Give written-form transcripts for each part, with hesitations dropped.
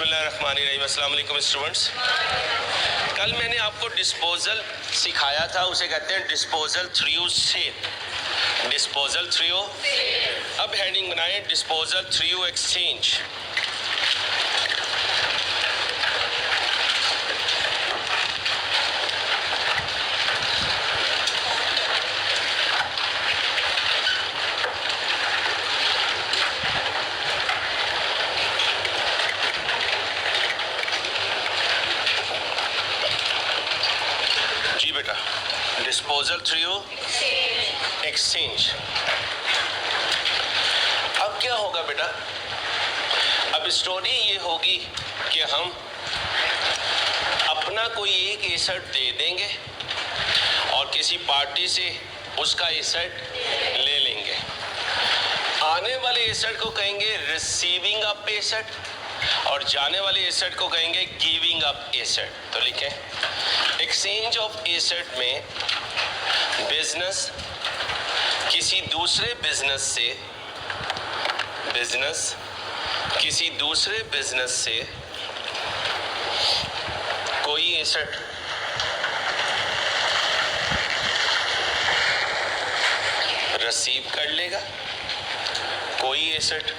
बिस्मिल्लाहिर्रहमानिर्रहीम। अस्सलाम वालेकुम स्टूडेंट्स। कल मैंने आपको डिस्पोजल सिखाया था, उसे कहते हैं disposal through sale. Disposal through, अब हेडिंग बनाएं disposal through exchange. Disposal through exchange. अब क्या होगा बेटा, अब स्टोरी ये होगी कि हम अपना कोई एक एसेट दे देंगे और किसी पार्टी से उसका एसेट ले लेंगे। आने वाले एसेट को कहेंगे रिसीविंग अप एसेट और जाने वाले एसेट को कहेंगे गिविंग अप एसेट। तो लिखें, एक्सचेंज ऑफ एसेट में बिजनेस किसी दूसरे बिजनेस से कोई एसेट रिसीव कर लेगा, कोई एसेट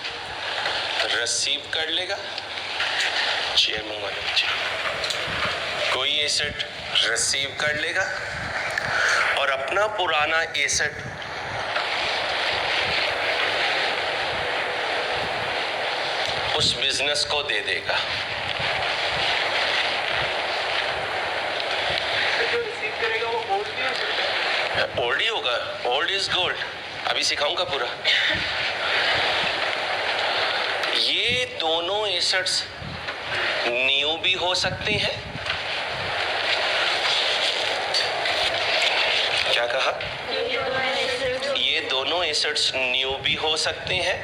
रिसीव कर लेगा, चेयर मंगवा लो, कोई एसेट रिसीव कर लेगा और अपना पुराना एसेट उस बिजनेस को दे देगा। जो रिसीव करेगा वो ओल्ड ही होगा, ओल्ड इज गोल्ड। अभी सिखाऊंगा पूरा। ये दोनों एसेट्स न्यू भी हो सकते हैं। क्या कहा? ये दोनों एसेट्स न्यू भी हो सकते हैं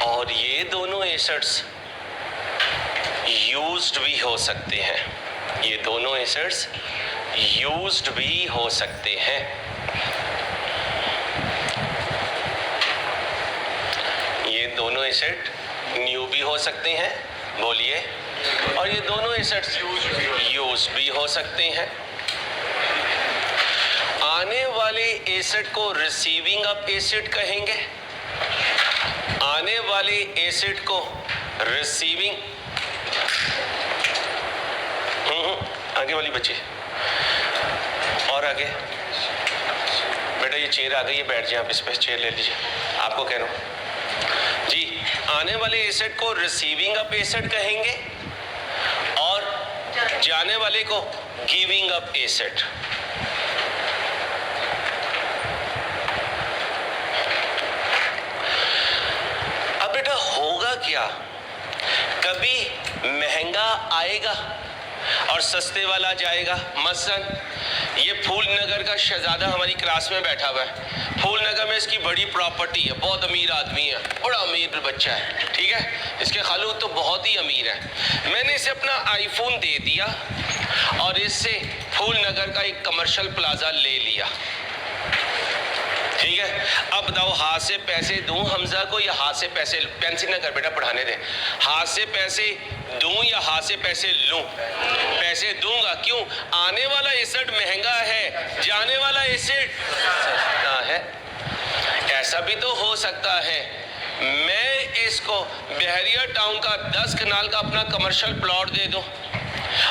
और ये दोनों एसेट्स यूज्ड भी हो सकते हैं। ये दोनों एसेट्स यूज्ड भी हो सकते हैं। ये दोनों एसेट न्यू भी हो सकते हैं, बोलिए, और ये दोनों एसेट्स यूज भी हो सकते हैं। आने वाले एसेट को रिसीविंग अप एसेट कहेंगे, आने वाले एसेट को रिसीविंग, आगे वाली बच्ची और आगे बेटा, ये चेयर आ गई है, बैठ जाए आप इस पे, चेयर ले लीजिए। आपको कह रहा हूं जी, आने वाले एसेट को रिसीविंग अप एसेट कहेंगे और जाने वाले को गिविंग अप एसेट। अब बेटा होगा क्या, कभी महंगा आएगा और सस्ते वाला जाएगा। मसलन ये फूल नगर का शहजादा हमारी क्लास में बैठा हुआ है। फूल नगर में इसकी बड़ी प्रॉपर्टी है, बहुत अमीर आदमी है, बड़ा अमीर बच्चा है, ठीक है, इसके खालू तो बहुत ही अमीर है। मैंने इसे अपना आईफोन दे दिया और इससे फूल नगर का एक कमर्शियल प्लाजा ले लिया, ठीक है। अब बताओ, हाथ से पैसे दूं हमजा को या हाथ से पैसे, पेंसिल ना कर बेटा, पढ़ाने दे, हाथ से पैसे दूं या हाथ से पैसे लूं? पैसे दूंगा। क्यों? आने वाला एसेट महंगा है, जाने वाला एसेट सस्ता है। ऐसा भी तो हो सकता है मैं इसको बहरिया टाउन का 10 कनाल का अपना कमर्शियल प्लॉट दे दूं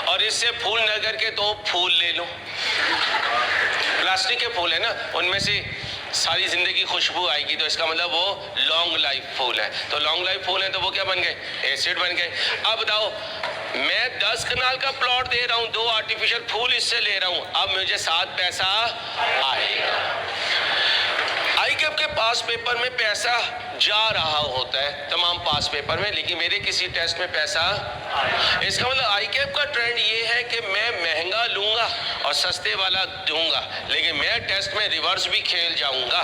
और इससे फूल नगर के 2 फूल ले लूं। प्लास्टिक के फूल है ना, उनमें से सारी जिंदगी खुशबू आएगी, तो इसका मतलब वो लॉन्ग लाइफ फूल है। तो लॉन्ग लाइफ फूल है तो वो क्या बन गए? एसिड बन गए। अब बताओ, मैं 10 कनाल का प्लॉट दे रहा हूँ, 2 आर्टिफिशियल फूल इससे ले रहा हूँ, अब मुझे 7 पैसा आएगा। आईकेप के पास पेपर में पैसा जा रहा होता है, तमाम पास पेपर में, लेकिन मेरे किसी टेस्ट में पैसा, इसका मतलब आईकेप का ट्रेंड ये है कि मैं महंगा लूंगा और सस्ते वाला दूंगा, लेकिन मैं टेस्ट में रिवर्स भी खेल जाऊंगा।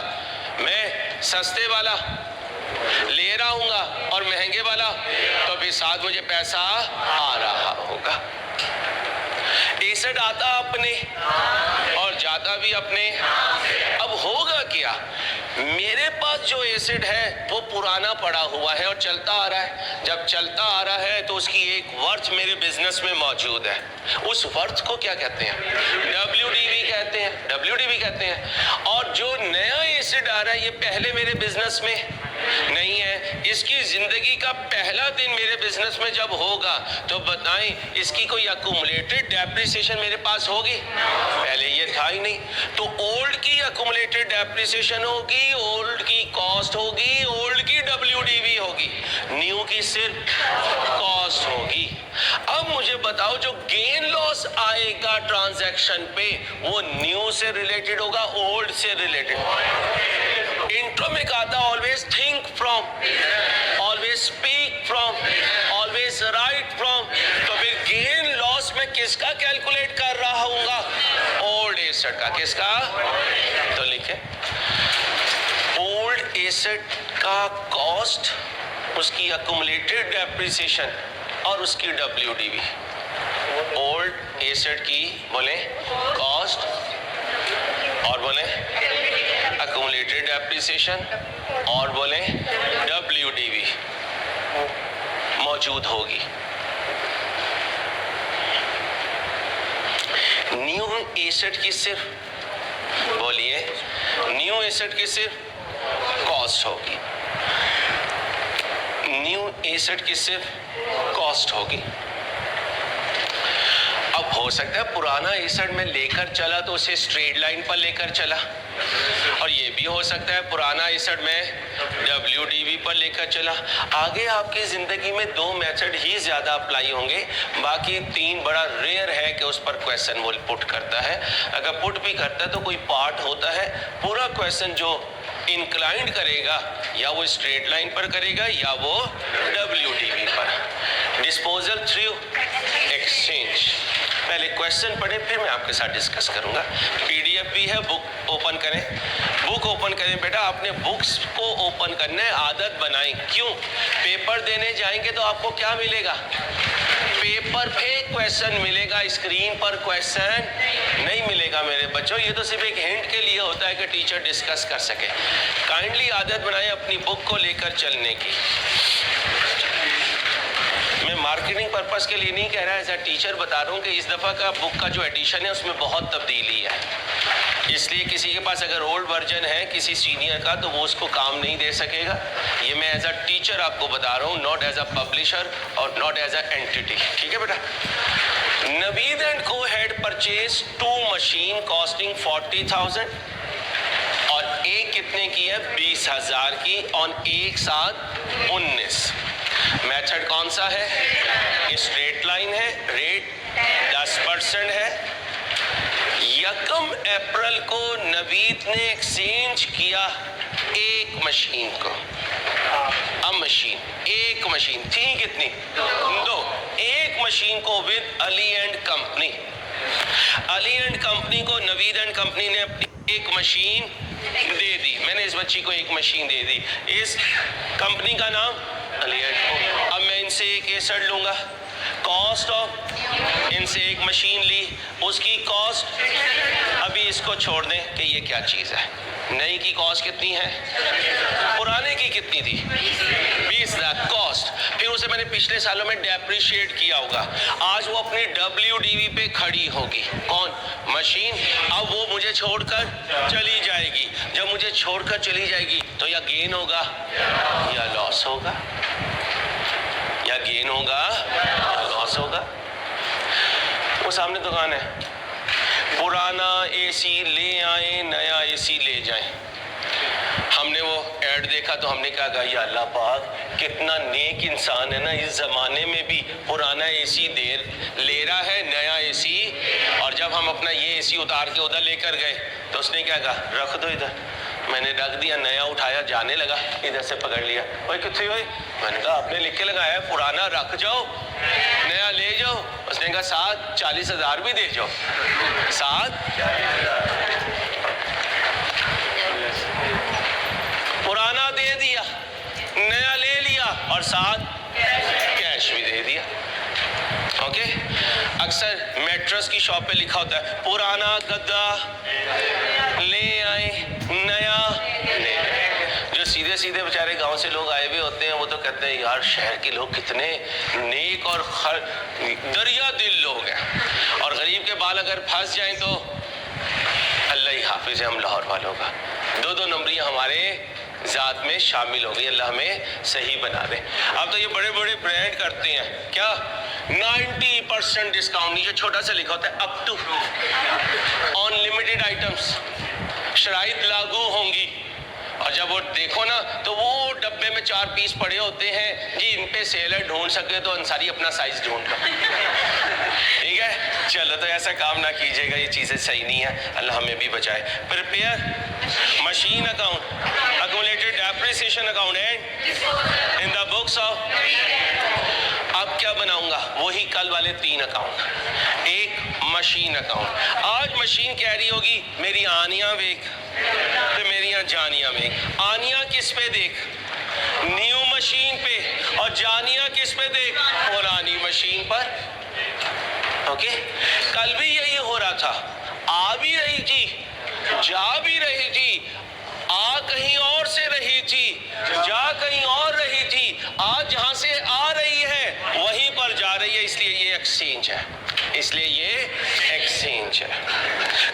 मैं सस्ते वाला ले रहा हूंगा और महंगे वाला, तो भी साथ मुझे पैसा आ रहा होगा। एसेट आता अपने और जाता भी अपने। अब होगा क्या मेरे पास जो एसिड है वो पुराना पड़ा हुआ है और चलता आ रहा है। जब चलता आ रहा है तो उसकी एक वर्थ मेरे बिजनेस में मौजूद है। उस वर्थ को क्या कहते हैं? WDV कहते हैं। WDV कहते हैं। और जो नया एसिड आ रहा है ये पहले मेरे बिजनेस में नहीं है। इसकी जिंदगी का पहला दिन मेरे बिजनेस में जब होगा तो बताएं इसकी कोई अक्यूमुलेटेड डेप्रिसिएशन मेरे पास होगी? पहले ये था ही नहीं। तो ओल्ड की अक्यूमुलेटेड डेप्रिसिएशन होगी, ओल्ड की कॉस्ट होगी, ओल्ड की WDV होगी, न्यू की सिर्फ कॉस्ट होगी। अब मुझे बताओ जो गेन लॉस आएगा ट्रांजैक्शन पे वो न्यू से रिलेटेड होगा, ओल्ड से रिलेटेड? इंट्रो में कहा था always think from, always speak from, always right from. तो फिर गेन लॉस में किसका कैलकुलेट कर रहा हूँगा? ओल्ड एसेट का। किसका? तो लिखे ओल्ड एसेट का कॉस्ट, उसकी अक्यूमुलेटेड डेप्रिसिएशन और उसकी WDV। ओल्ड एसेट की बोले कॉस्ट और बोले अक्यूमुलेटेड डेप्रिसिएशन और बोले WDV मौजूद होगी। न्यू एसेट की सिर्फ बोलिए, न्यू एसेट की सिर्फ कॉस्ट होगी, न्यू एसेट की सिर्फ कॉस्ट होगी। अब हो सकता है पुराना एसेट में लेकर चला तो उसे स्ट्रेट लाइन पर लेकर चला, और ये भी हो सकता है पुराना एसेट में WDV पर लेकर चला। आगे आपकी जिंदगी में 2 मेथड ही ज्यादा अप्लाई होंगे, बाकी 3 बड़ा रेयर है कि उस पर क्वेश्चन वो पुट करता है। अगर पुट भी करता है तो कोई पार्ट होता है, पूरा क्वेश्चन जो इंक्लाइंड करेगा या वो स्ट्रेट लाइन पर करेगा या वो WDV पर। Disposal through exchange. पहले क्वेश्चन पढ़े फिर मैं आपके साथ डिस्कस करूंगा। PDF भी है, बुक ओपन करें, बुक ओपन करें। बेटा आपने बुक्स को ओपन करना है, आदत बनाएं। क्यों? पेपर देने जाएंगे तो आपको क्या मिलेगा? पेपर पे क्वेश्चन मिलेगा, स्क्रीन पर क्वेश्चन नहीं मिलेगा मेरे बच्चों। ये तो सिर्फ एक हिंट के लिए होता है कि टीचर डिस्कस कर सके। काइंडली आदत बनाएं अपनी बुक को लेकर चलने की। मैं मार्केटिंग पर्पस के लिए नहीं कह रहा, एज अ टीचर बता रहा हूँ कि इस दफ़ा का बुक का जो एडिशन है उसमें बहुत तब्दीली है। इसलिए किसी के पास अगर ओल्ड वर्जन है किसी सीनियर का तो वो उसको काम नहीं दे सकेगा। ये मैं एज अ टीचर आपको बता रहा हूँ, नॉट एज अ पब्लिशर और नॉट एज अ एंटिटी। ठीक है बेटा? नवीद एंड को हैड परचेज 2 मशीन कॉस्टिंग 40,000 और एक कितने की है? 20,000 की, ऑन एक साथ 19। मेथड कौन सा है? स्ट्रेट लाइन है, रेट 10% है। यकम अप्रैल को नवीद ने एक्सचेंज किया एक मशीन को। अब मशीन, एक मशीन थी कितनी? 2। एक मशीन को with Ali and company. Ali and company को नवीद एंड कंपनी ने अपनी एक मशीन दे दी। मैंने इस बच्ची को एक मशीन दे दी। इस कंपनी का नाम अली एंड को। अब मैं इनसे एक एसेट लूंगा, कॉस्ट ऑफ, इनसे एक मशीन ली, उसकी कॉस्ट। अभी इसको छोड़ दें कि ये क्या चीज़ है। नई की कॉस्ट कितनी है? पुराने की कितनी थी? 20 लाख कॉस्ट। फिर उसे मैंने पिछले सालों में डेप्रिशिएट किया होगा। आज वो अपनी WDV पे खड़ी होगी। कौन? मशीन। अब वो मुझे छोड़कर चली जाएगी। जब मुझे छोड़कर चली जाएगी तो या गेन होगा या लॉस होगा, या गेन होगा या लॉस होगा। वो सामने दुकान है, पुराना AC ले आए, नया AC ले जाएं। हमने वो ऐड देखा तो हमने कहा या अल्लाह पाक कितना नेक इंसान है ना, इस जमाने में भी पुराना AC ले रहा है नया AC। और जब हम अपना ये AC उतार के उधर लेकर गए तो उसने क्या कहा? रख दो इधर। मैंने रख दिया, नया उठाया, जाने लगा, इधर से पकड़ लिया। भाई कितने हुए? मैंने कहा आपने लिख के लगाया है पुराना रख जाओ, नया ले जाओ। उसने कहा 7 40,000 भी दे जाओ। 7 पुराना दे दिया, नया ले लिया और 7 कैश भी दे दिया। ओके? अक्सर मैट्रेस की शॉप पे लिखा होता है पुराना गद्दा ले आए, नया ले सीधे बेचारे गांव से लोग आए हुए होते हैं, वो तो कहते हैं यार शहर के लोग कितने नेक और दरिया दिल लोग हैं, और गरीब के बाल अगर फंस जाएं तो अल्लाह ही हाफिज है हम लाहौर वालों का। दो दो नंबरियां हमारे ज़ात में शामिल हो गई, अल्लाह हमें सही बना दे। अब तो ये बड़े बड़े ब्रांड करते हैं क्या, 90% डिस्काउंट, नीचे छोटा सा लिखा होता है up to on limited items, शराइत लागू होंगी। और जब वो देखो ना तो वो डब्बे में 4 पीस पड़े होते हैं जी, इन पे सेल है, ढूंढ सके तो अंसारी अपना साइज ढूंढ लो। ठीक है, चलो तो ऐसा काम ना कीजिएगा, ये चीज़ें सही नहीं है, अल्लाह हमें भी बचाए। Prepare machine account, accumulated depreciation account and in the books of. अब क्या बनाऊंगा, वही कल वाले 3 अकाउंट, एक मशीन अकाउंट। आज मशीन कह रही होगी मेरी आनियां देख तो मेरियां जानियां देख। आनियां किस पे देख, न्यू मशीन पे, और जानियां किस पे देख, पुरानी मशीन पर। ओके, कल भी यही हो रहा था, आ भी रही थी, जा भी रही थी, आ कहीं और से रही थी, जा कहीं और रही थी, आज जहां से आ रही है वहीं पर जा रही है, इसलिए ये एक्सचेंज है, इसलिए ये एक्सचेंज है।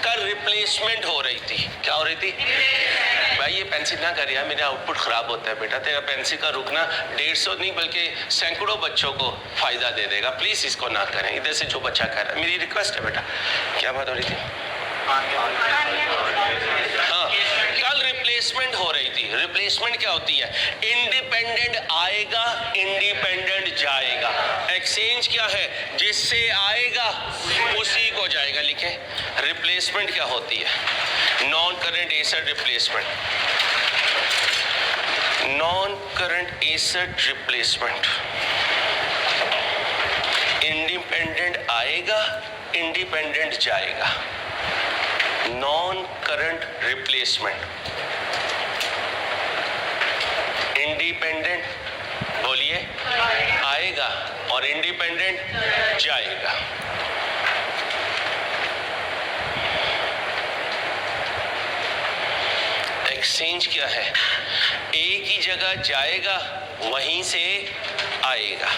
कल रिप्लेसमेंट हो रही थी, क्या हो रही थी भाई, ये पेंसिल ना कर यार, मेरा आउटपुट खराब होता है बेटा, तेरा पेंसिल का रुकना 150 नहीं बल्कि सैकड़ों बच्चों को फायदा दे देगा, प्लीज इसको ना करें। इधर से जो बच्चा कर रहा है, मेरी रिक्वेस्ट है बेटा। क्या बात हो रही थी, हाँ, कल रिप्लेसमेंट हो रही थी। रिप्लेसमेंट क्या होती है, इंडिपेंडेंट आएगा, इंडिपेंडेंट जाएगा। एक्सचेंज क्या है, जिससे आएगा उसी को जाएगा, लिखे। रिप्लेसमेंट क्या होती है, non current asset replacement, non current asset replacement. Independent आएगा, इंडिपेंडेंट जाएगा, नॉन करंट रिप्लेसमेंट। इंडिपेंडेंट बोलिए आएगा और इंडिपेंडेंट जाएगा। एक्सचेंज क्या है, एक ही जगह जाएगा वहीं से आएगा,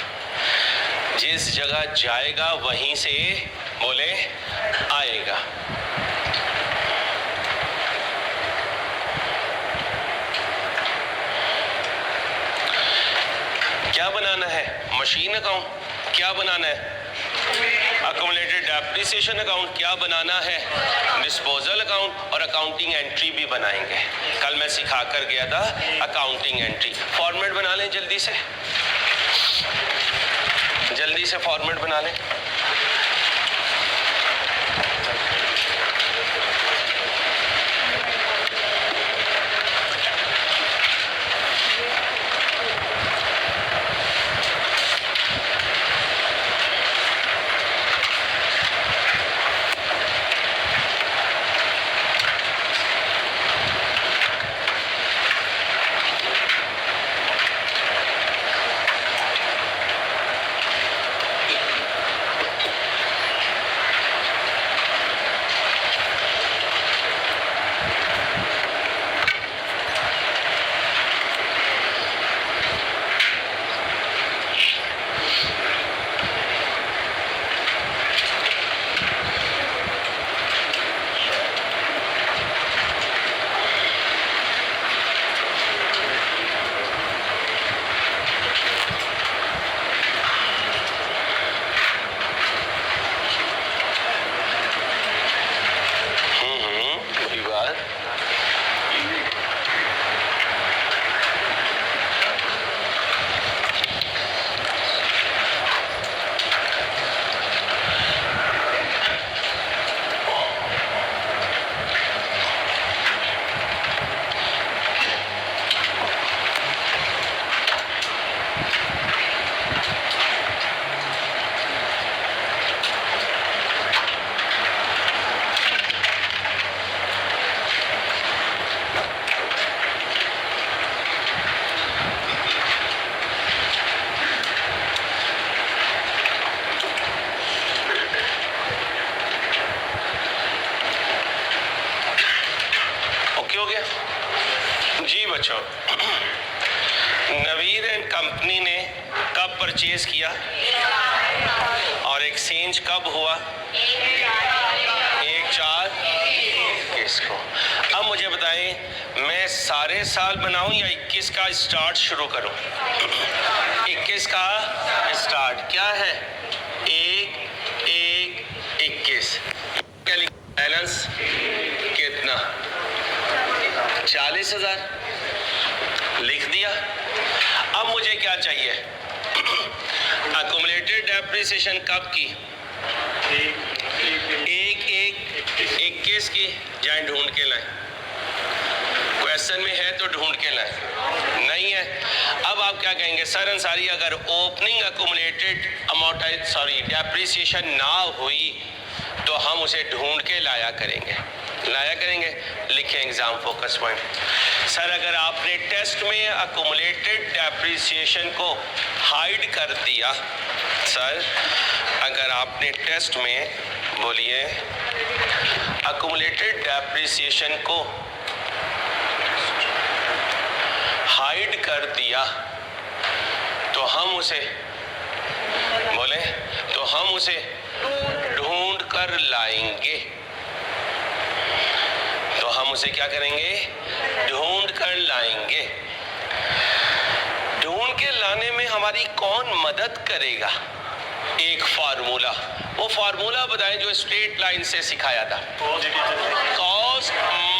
जिस जगह जाएगा वहीं से बोले आएगा। क्या बनाना है, मशीन अकाउंट। क्या बनाना है, एक्यूमुलेटेड डेप्रिसिएशन अकाउंट। क्या बनाना है, डिस्पोजल अकाउंट। और अकाउंटिंग एंट्री भी बनाएंगे। कल मैं सिखा कर गया था अकाउंटिंग एंट्री। फॉर्मेट बना लें जल्दी से, जल्दी से फॉर्मेट बना लें। कंपनी ने कब परचेज किया और एक्सचेंज कब हुआ? 1/4/21 को। अब मुझे बताएं, मैं सारे साल बनाऊं या 21 का स्टार्ट शुरू करूं? 21 का स्टार्ट क्या है? 1/1/21। बैलेंस कितना? 40,000 लिख दिया। अब मुझे क्या चाहिए? अक्यूमुलेटेड डेप्रिसिएशन कब की? 1/1/21 की। जाए ढूंढ के लाएं। क्वेश्चन में है तो ढूंढ के लाएं, नहीं है। अब आप क्या कहेंगे? सर अंसारी, अगर ओपनिंग अक्यूमुलेटेड डेप्रिसिएशन ना हुई तो हम उसे ढूंढ के लाया करेंगे। लिखें एग्जाम फोकस पॉइंट। सर अगर आपने टेस्ट में अक्यूमुलेटेड डेप्रिसिएशन को हाइड कर दिया, सर अगर आपने टेस्ट में, बोलिए, अक्यूमुलेटेड डेप्रिसिएशन को हाइड कर दिया तो हम उसे, बोले, तो हम उसे ढूंढ कर लाएंगे। तो हम उसे क्या करेंगे? ढूंढ कर लाएंगे। ढूंढ के लाने में हमारी कौन मदद करेगा? एक फार्मूला, वो फार्मूला बताएं जो स्ट्रेट लाइन से सिखाया था। Cost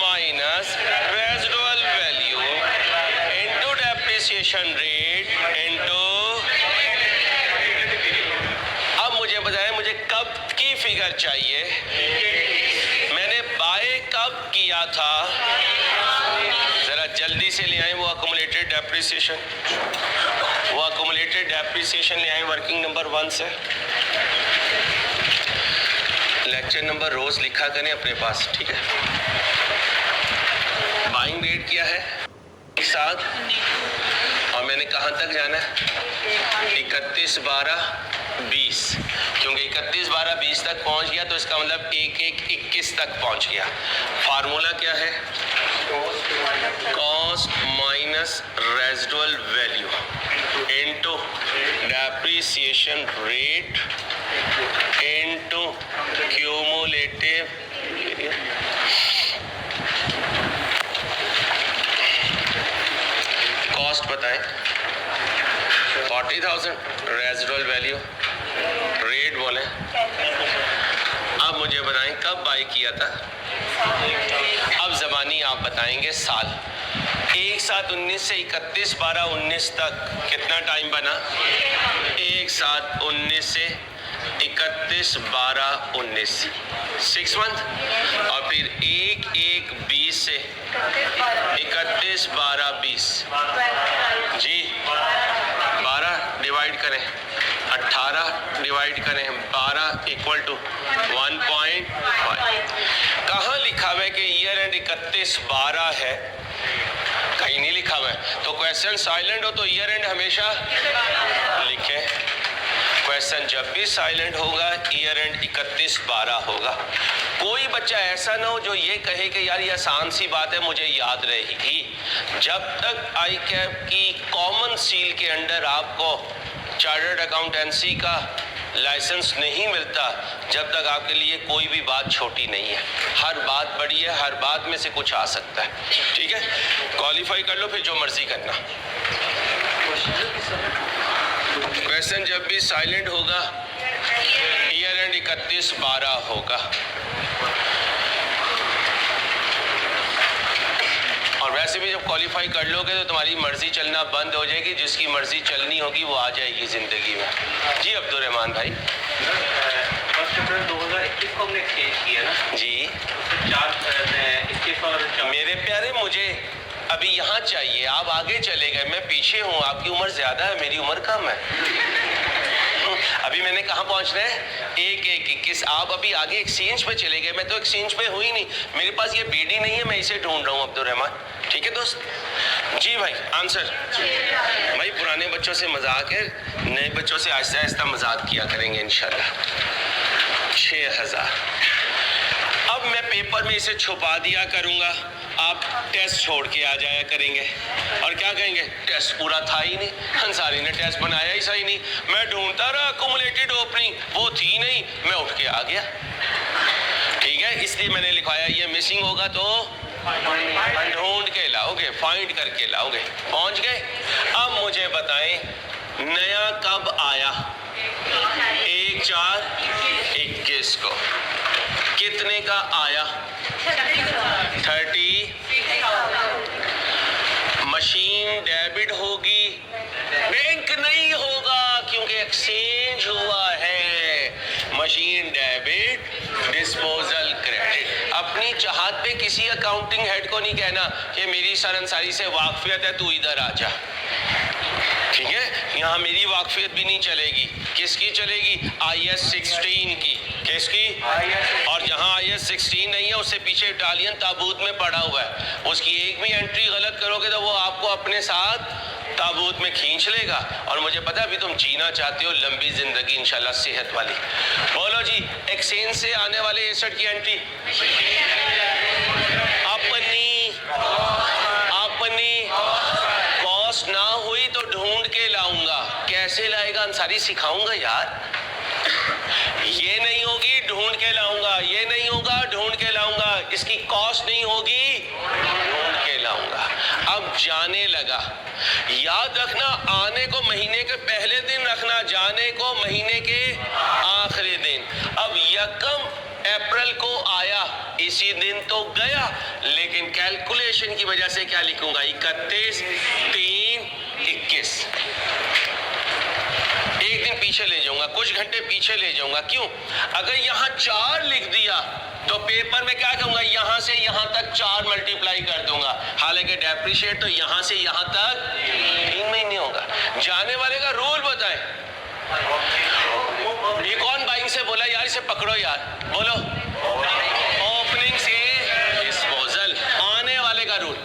minus residual value into depreciation rate into. अब मुझे बताएं, मुझे कब की फिगर चाहिए? मैंने बाय कब किया था? जरा जल्दी से ले आए वो अक्यूमुलेटेड डेप्रिसिएशन। ले आए वर्किंग नंबर 1 से। लेक्चर नंबर रोज लिखा करें अपने पास, ठीक है। बाइंग रेट क्या है? 1/7। और मैंने कहां तक जाना है? 31/12/20, क्योंकि 31/12/20 तक पहुंच गया तो इसका मतलब 1/1/21 तक पहुंच गया। फार्मूला क्या है? Cost minus residual value into depreciation rate into cumulative. Cost बताएं, 40,000, रेजिडुअल वैल्यू, रेट बोले। अब मुझे बताएं कब बाय किया था? अब ज़बानी आप बताएंगे साल। 1/7/19 से 31/12/19 तक कितना टाइम बना? 1/7/19 से 31/12/19, 6 मंथ। और फिर 1/1/20 से 31/12/20 जी। 12 डिवाइड करें, 18 डिवाइड करें 12 इक्वल टू 1.5। कहाँ लिखा हुआ है कि ईयर एंड 31/12 है? कहीं नहीं लिखा हुआ है। तो क्वेश्चन साइलेंट हो तो ईयर एंड हमेशा लिखे। क्वेश्चन जब भी साइलेंट होगा ईयर एंड 31/12 होगा। कोई बच्चा ऐसा ना हो जो ये कहे कि यार ये आसान सी बात है, मुझे याद रहेगी। जब तक आई कैप की कॉमन सील के अंडर आपको चार्टर्ड अकाउंटेंसी का लाइसेंस नहीं मिलता, जब तक आपके लिए कोई भी बात छोटी नहीं है। हर बात बड़ी है, हर बात में से कुछ आ सकता है, ठीक है। क्वालिफाई कर लो, फिर जो मर्जी करना। क्वेश्चन जब भी साइलेंट होगा ईयर एंड 31/12 होगा। और वैसे भी जब क्वालिफाई कर लोगे तो तुम्हारी मर्जी चलना बंद हो जाएगी। जिसकी मर्जी चलनी होगी वो आ जाएगी जिंदगी में। जी अब्दुल रहमान भाई। 1 अप्रैल 2021 को हमने एक्सचेंज किया ना जी। 4 और 4। मेरे प्यारे, मुझे अभी यहाँ चाहिए, आप आगे चले गए, मैं पीछे हूँ। आपकी उम्र ज्यादा है, मेरी उम्र कम है। अभी मैंने कहाँ पहुँचना है? 1/1/21। आप अभी आगे एक्सचेंज पे चले गए, मैं तो एक्सचेंज पे हुई नहीं। मेरे पास ये बीडी नहीं है, मैं इसे ढूंढ रहा हूँ अब्दुल रहमान, ठीक है दोस्त। जी भाई, आंसर। भाई पुराने बच्चों से मजाक है, नए बच्चों से आहिस्ता आहिस्ता मजाक किया करेंगे इंशाल्लाह। 6000। अब मैं पेपर में इसे छुपा दिया करूंगा आप टेस्ट छोड़ के आ जाया करेंगे और क्या कहेंगे, टेस्ट पूरा था ही नहीं, अंसारी ने टेस्ट बनाया ही सही नहीं, मैं ढूंढता रहा अकुमुलेटेड ओपनिंग, वो थी नहीं, मैं उठ के आ गया। ठीक है, इसलिए मैंने लिखवाया ये मिसिंग होगा तो ढूंढ के लाओगे, फाइंड करके लाओगे। पहुंच गए? अब मुझे बताएं नया कब आया? 1/4/21 को। कितने का आया? 30। मशीन डेबिट होगी, बैंक नहीं होगा क्योंकि एक्सचेंज हुआ है। Machine debit, disposal credit. अपनी चाहत पे किसी अकाउंटिंग हेड को नहीं कहना कि मेरी सर अंसारी से वाकफियत है, तू इधर आ जा। ठीक है, यहाँ मेरी वाकफियत भी नहीं चलेगी। किसकी चलेगी? IS 16 की। किसकी? और जहाँ IS 16 नहीं है उससे पीछे इटालियन ताबूत में पड़ा हुआ है, उसकी एक भी एंट्री गलत करोगे तो वो आपको अपने साथ ताबूत में खींच लेगा। और मुझे पता है अभी तुम जीना चाहते हो लंबी जिंदगी इंशाल्लाह सेहत वाली। बोलो जी, एक्सचेंज से आने वाले एसेट की एंट्री अपनी कॉस्ट ना हुई तो ढूंढ के लाऊंगा। कैसे लाएगा अंसारी? सिखाऊंगा यार। ये नहीं होगी, ढूंढ के लाऊंगा। ये नहीं होगा, ढूंढ के लाऊंगा। इसकी कॉस्ट नहीं होगी, ढूंढ के लाऊंगा। अब जाने लगा, याद रखना आने को महीने के पहले दिन रखना, जाने को महीने के आखिरी दिन। अब 1 अप्रैल को आया, इसी दिन तो गया, लेकिन कैलकुलेशन की वजह से क्या लिखूंगा? 31/3/21। एक दिन पीछे ले जाऊंगा, कुछ घंटे पीछे ले जाऊंगा। क्यों? अगर यहाँ 4 लिख दिया तो पेपर में क्या कहूंगा? यहाँ से यहाँ तक 4 मल्टीप्लाई कर दूंगा। हालांकि डेप्रिशिएट तो यहाँ से यहाँ तक 3 महीने होगा। जाने वाले का रूल बताएं। ये कौन बाइंग से बोला यार? इसे पकड़ो यार, बोलो। ओपनिंग से डिस्पोजल। आने वाले का रूल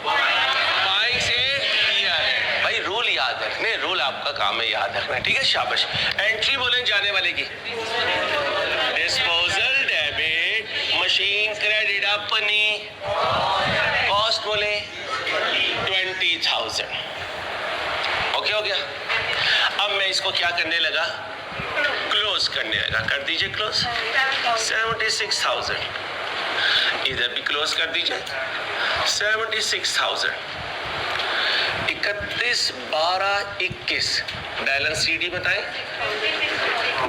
बाइंग से किया है। भाई रूल याद रखने, रूल आपका काम है याद रखना। ठीक है, शाबाश। एंट्री बोले जाने वाले की, डिस्पोजल डेबिट, मशीन क्रेडिट अपनी, कॉस्ट बोले 20,000। ओके हो गया। अब मैं इसको क्या करने लगा? क्लोज करने लगा। कर दीजिए क्लोज। 76,000। इधर भी क्लोज कर दीजिए। 76,000। 31/12/21 बैलेंस CD बताएं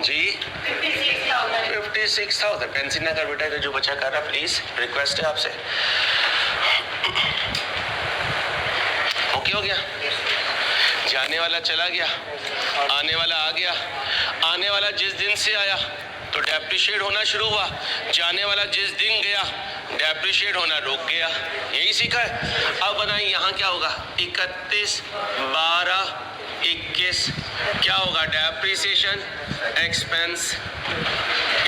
जी। 56,000। पेंसिल ना कर बेटा, जो बच्चा कर रहा प्लीज, रिक्वेस्ट है आपसे। ओके हो गया। जाने वाला चला गया, आने वाला आ गया। आने वाला जिस दिन से आया तो डेप्रिशिएट होना शुरू हुआ, जाने वाला जिस दिन गया डेप्रिशिएट होना रुक गया। यही सीखा है। अब बनाइए यहाँ क्या होगा? 31/12/21 क्या होगा? Depreciation expense.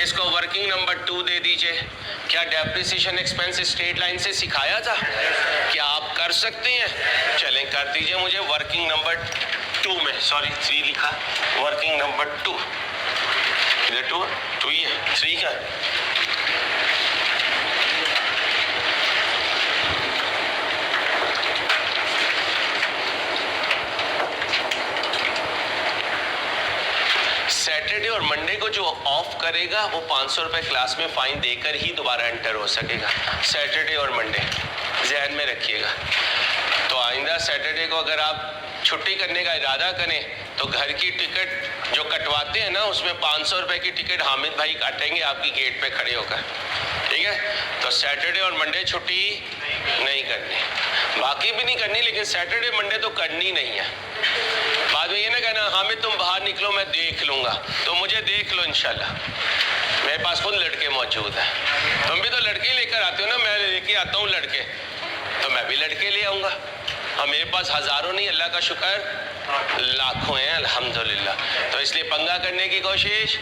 इसको वर्किंग नंबर 2 दे दीजिए। क्या डेप्रिसिएशन एक्सपेंस स्ट्रेट लाइन से सिखाया था? क्या आप कर सकते हैं? चलें कर दीजिए मुझे वर्किंग नंबर 2 में। सॉरी 3 लिखा, वर्किंग नंबर 2। इधर 2 ही है, 3 का। सैटरडे और मंडे को जो ऑफ करेगा वो 500 रुपए क्लास में फाइन देकर ही दोबारा एंटर हो सकेगा। सैटरडे और मंडे ध्यान में रखिएगा। तो आइंदा सैटरडे को अगर आप छुट्टी करने का इरादा करें तो घर की टिकट जो कटवाते हैं ना, उसमें 500 रुपए की टिकट हामिद भाई काटेंगे आपकी गेट पे खड़े होकर। ठीक है, तो सैटरडे और मंडे छुट्टी नहीं करनी, बाकी भी नहीं करनी, लेकिन सैटरडे मंडे तो करनी नहीं है। बाद में ये ना कहना हामिद तुम बाहर निकलो मैं देख लूंगा, तो मुझे देख लो इंशाल्लाह, मेरे पास खुद लड़के मौजूद हैं। तुम भी तो लड़के लेकर आते हो ना, मैं लेके आता हूँ लड़के, तो मैं भी लड़के ले आऊँगा। और मेरे पास हज़ारों नहीं, अल्लाह का शुक्र लाखों हैं अल्हम्दुलिल्लाह। तो इसलिए पंगा करने की कोशिश,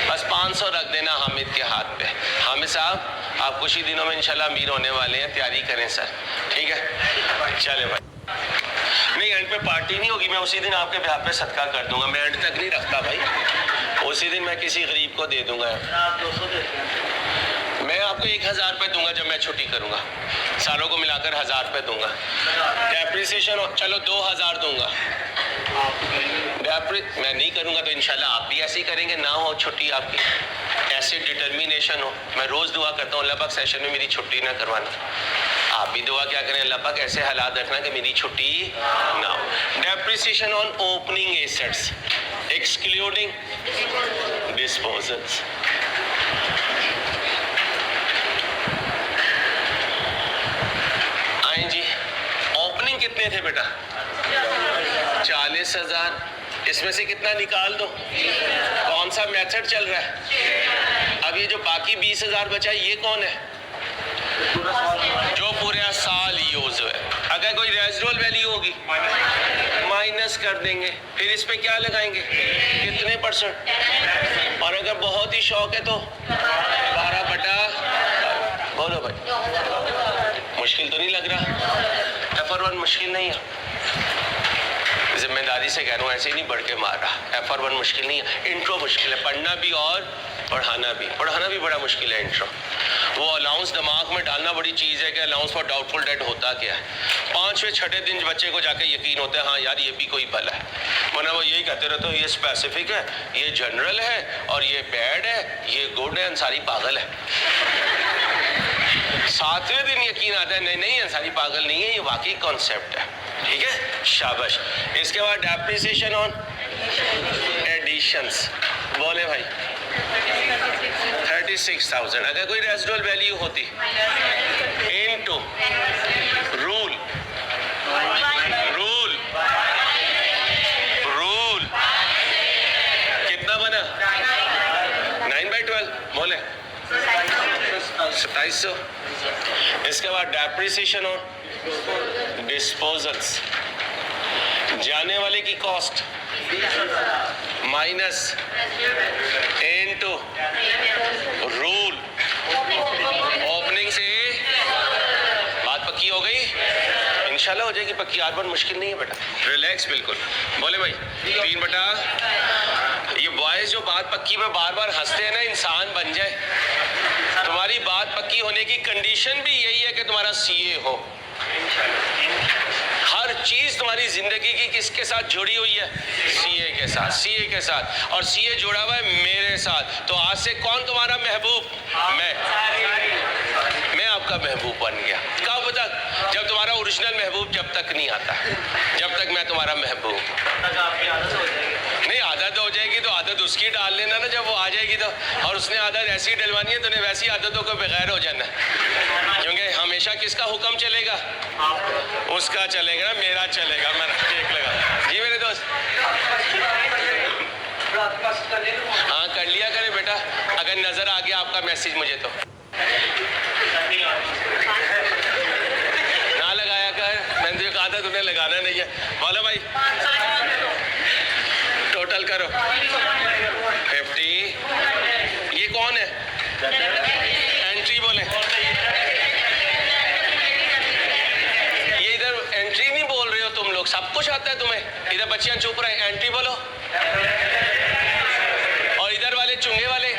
बस 500 रख देना हामिद के हाथ पे। हामिद साहब आप कुछ ही दिनों में इंशाल्लाह अमीर होने वाले हैं, तैयारी करें सर। ठीक है, चले भाई। नहीं एंड पे पार्टी नहीं होगी, मैं उसी दिन आपके ब्याह पे सदका कर दूंगा। मैं एंड तक नहीं रखता भाई, उसी दिन मैं किसी गरीब को दे दूंगा। मैं आपको 1000 रुपये दूंगा जब मैं छुट्टी करूंगा, सारों को मिलाकर 1000 रुपये दूंगा। डेप्रिसिएशन चलो 2000 दूंगा। मैं नहीं करूंगा तो इंशाल्लाह आप भी ऐसे ही करेंगे, ना हो छुट्टी आपकी, ऐसे डिटर्मिनेशन हो। मैं रोज दुआ करता हूँ अल्लाह पाक सेशन में मेरी छुट्टी ना करवाना। आप भी दुआ क्या करें, अल्लाह पाक ऐसे हालात रखना कि मेरी छुट्टी ना हो। Depreciation on opening assets excluding disposals. आए जी, ओपनिंग कितने थे बेटा? 40,000। इसमें से कितना निकाल दो? कौन सा मेथड चल रहा है? अब ये जो बाकी 20,000 बचा ये कौन है? जो पूरे साल यूज हुए। अगर कोई रेजिडुअल वैल्यू होगी माइनस कर देंगे, फिर इस पे क्या लगाएंगे, कितने %? और अगर बहुत ही शौक है तो 12 बटा, बोलो भाई, मुश्किल तो नहीं लग रहा? FR1 मुश्किल नहीं है, जिम्मेदारी से कह रहा हूँ, ऐसे ही नहीं बढ़ के मार रहा। FR1 मुश्किल नहीं है, इंट्रो मुश्किल है, पढ़ना भी और पढ़ाना भी बड़ा मुश्किल है। इंट्रो वो अलाउंस दिमाग में डालना बड़ी चीज़ है कि अलाउंस फॉर डाउटफुल डेट होता क्या है। 5वें 6ठे दिन बच्चे को जाके यकीन होता है हाँ यार ये भी कोई बल है, वरना वो यही कहते रहते हो ये स्पेसिफिक है, ये जनरल है, और ये बैड है, ये गुड है, अंसारी पागल है। 7वें दिन यकीन आता है नहीं अंसारी पागल नहीं है, ये वाकई कॉन्सेप्ट है। ठीक है, शाबाश। इसके बाद डेप्रिसिएशन ऑन एडिशंस, बोले भाई 36,000। अगर कोई रेजिडुअल वैल्यू होती इनटू रूल कितना बना? 9/12, बोले 2700। इसके बाद डेप्रिसिएशन ऑन डिस्पोजल्स, जाने वाले की cost minus into rule, opening से। बात पक्की हो गई? इंशाल्लाह हो जाएगी पक्की। R1 मुश्किल नहीं है बेटा, रिलैक्स बिल्कुल। बोले भाई 3 बटा, ये बॉयज जो बात पक्की में बार बार हंसते हैं ना, इंसान बन जाए। तुम्हारी बात पक्की होने की कंडीशन भी यही है कि तुम्हारा CA हो। हर चीज तुम्हारी जिंदगी की किसके साथ जुड़ी हुई है? CA के साथ। और CA जुड़ा हुआ है मेरे साथ। तो आज से कौन तुम्हारा महबूब? मैं आपका महबूब बन गया। कब तक? जब तुम्हारा ओरिजिनल महबूब जब तक नहीं आता, जब तक मैं तुम्हारा महबूब नहीं। आदत हो जाएगी तो आदत उसकी डाल लेना ना, जब वो आ जाएगी तो। और उसने आदत ऐसी डलवानी है तो उन्हें वैसी आदतों को बगैर हो जाना, क्योंकि हमेशा किसका हुक्म चलेगा? उसका चलेगा ना, मेरा चलेगा। मैं टेक लगा जी मेरे दोस्त। हाँ कर लिया करे बेटा, अगर नजर आ गया आपका मैसेज मुझे तो ना लगाया कर। मैंने तो कहा था तुम्हें लगाना नहीं है। बोलो भाई टोटल करो 50। ये कौन है? एंट्री बोले। ये इधर एंट्री नहीं बोल रहे हो तुम लोग, सब कुछ आता है तुम्हें। इधर बच्चियां चुप रहे, एंट्री बोलो। और इधर वाले चुंगे वाले,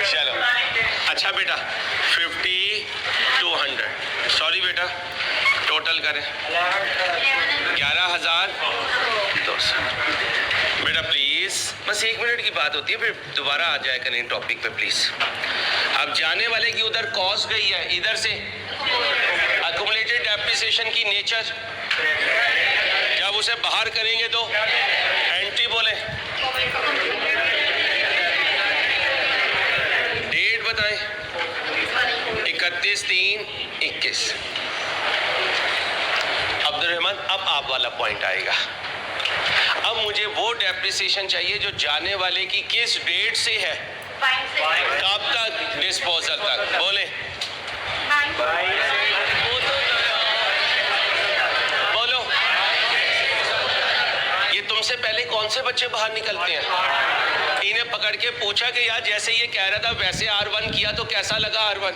चलो अच्छा बेटा 50 to 100। सॉरी बेटा, टोटल करें 11,200। बेटा प्लीज बस 1 मिनट की बात होती है, फिर दोबारा आ जाए करें टॉपिक पे प्लीज। अब जाने वाले की उधर कॉस्ट गई है, इधर से अक्यूमुलेटेड डेप्रिसिएशन की नेचर। जब उसे बाहर करेंगे तो एंट्री बोले। डेट बताएं 31/3/21। अब्दुलरहमान अब आप वाला पॉइंट आएगा। अब मुझे वो डेप्रिसिएशन चाहिए जो जाने वाले की किस डेट से है, कब तक? डिस्पोजल तक। बोले बोलो। ये तुमसे पहले कौन से बच्चे बाहर निकलते हैं? इन्हें पकड़ के पूछा कि यार जैसे ये कह रहा था वैसे R1 किया तो कैसा लगा R1?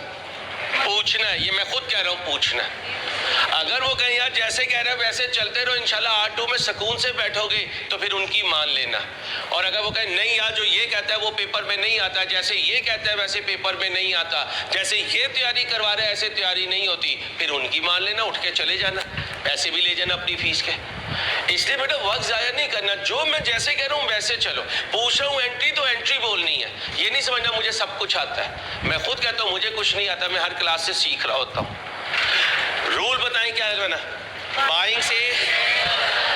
पूछना है, ये मैं खुद कह रहा हूँ, पूछना। अगर वो कहें यार जैसे कह रहे हैं वैसे चलते रहो, इंशाल्लाह R2 में सुकून से बैठोगे, तो फिर उनकी मान लेना। और अगर वो कहें नहीं यार जो ये कहता है वो पेपर में नहीं आता, जैसे ये कहता है वैसे पेपर में नहीं आता, जैसे ये तैयारी करवा रहे हैं ऐसे तैयारी नहीं होती, फिर उनकी मान लेना, उठ के चले जाना, पैसे भी ले जाना अपनी फीस के। इसलिए बेटा वक्त ज़ाया नहीं करना, जो मैं जैसे कह रहा हूँ वैसे चलो। पूछ रहा हूँ एंट्री तो एंट्री बोलनी है, ये नहीं समझना मुझे सब कुछ आता है। मैं खुद कहता हूँ मुझे कुछ नहीं आता, मैं हर क्लास से सीख रहा होता हूँ। रूल बताएं क्या है ना, बाइंग से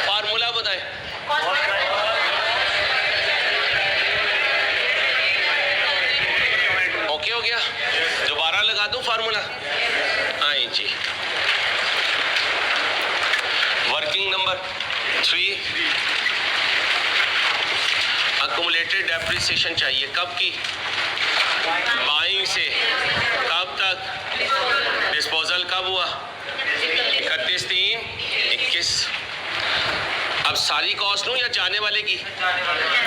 फार्मूला बताएं। ओके हो गया, दोबारा लगा दूं फार्मूला? आई जी, वर्किंग नंबर 3, अक्यूमुलेटेड डेप्रिसिएशन चाहिए कब की? बाइंग से कब तक? डिस्पोजल कब हुआ? 31/3/21। अब सारी कॉस्ट लूं या जाने वाले की?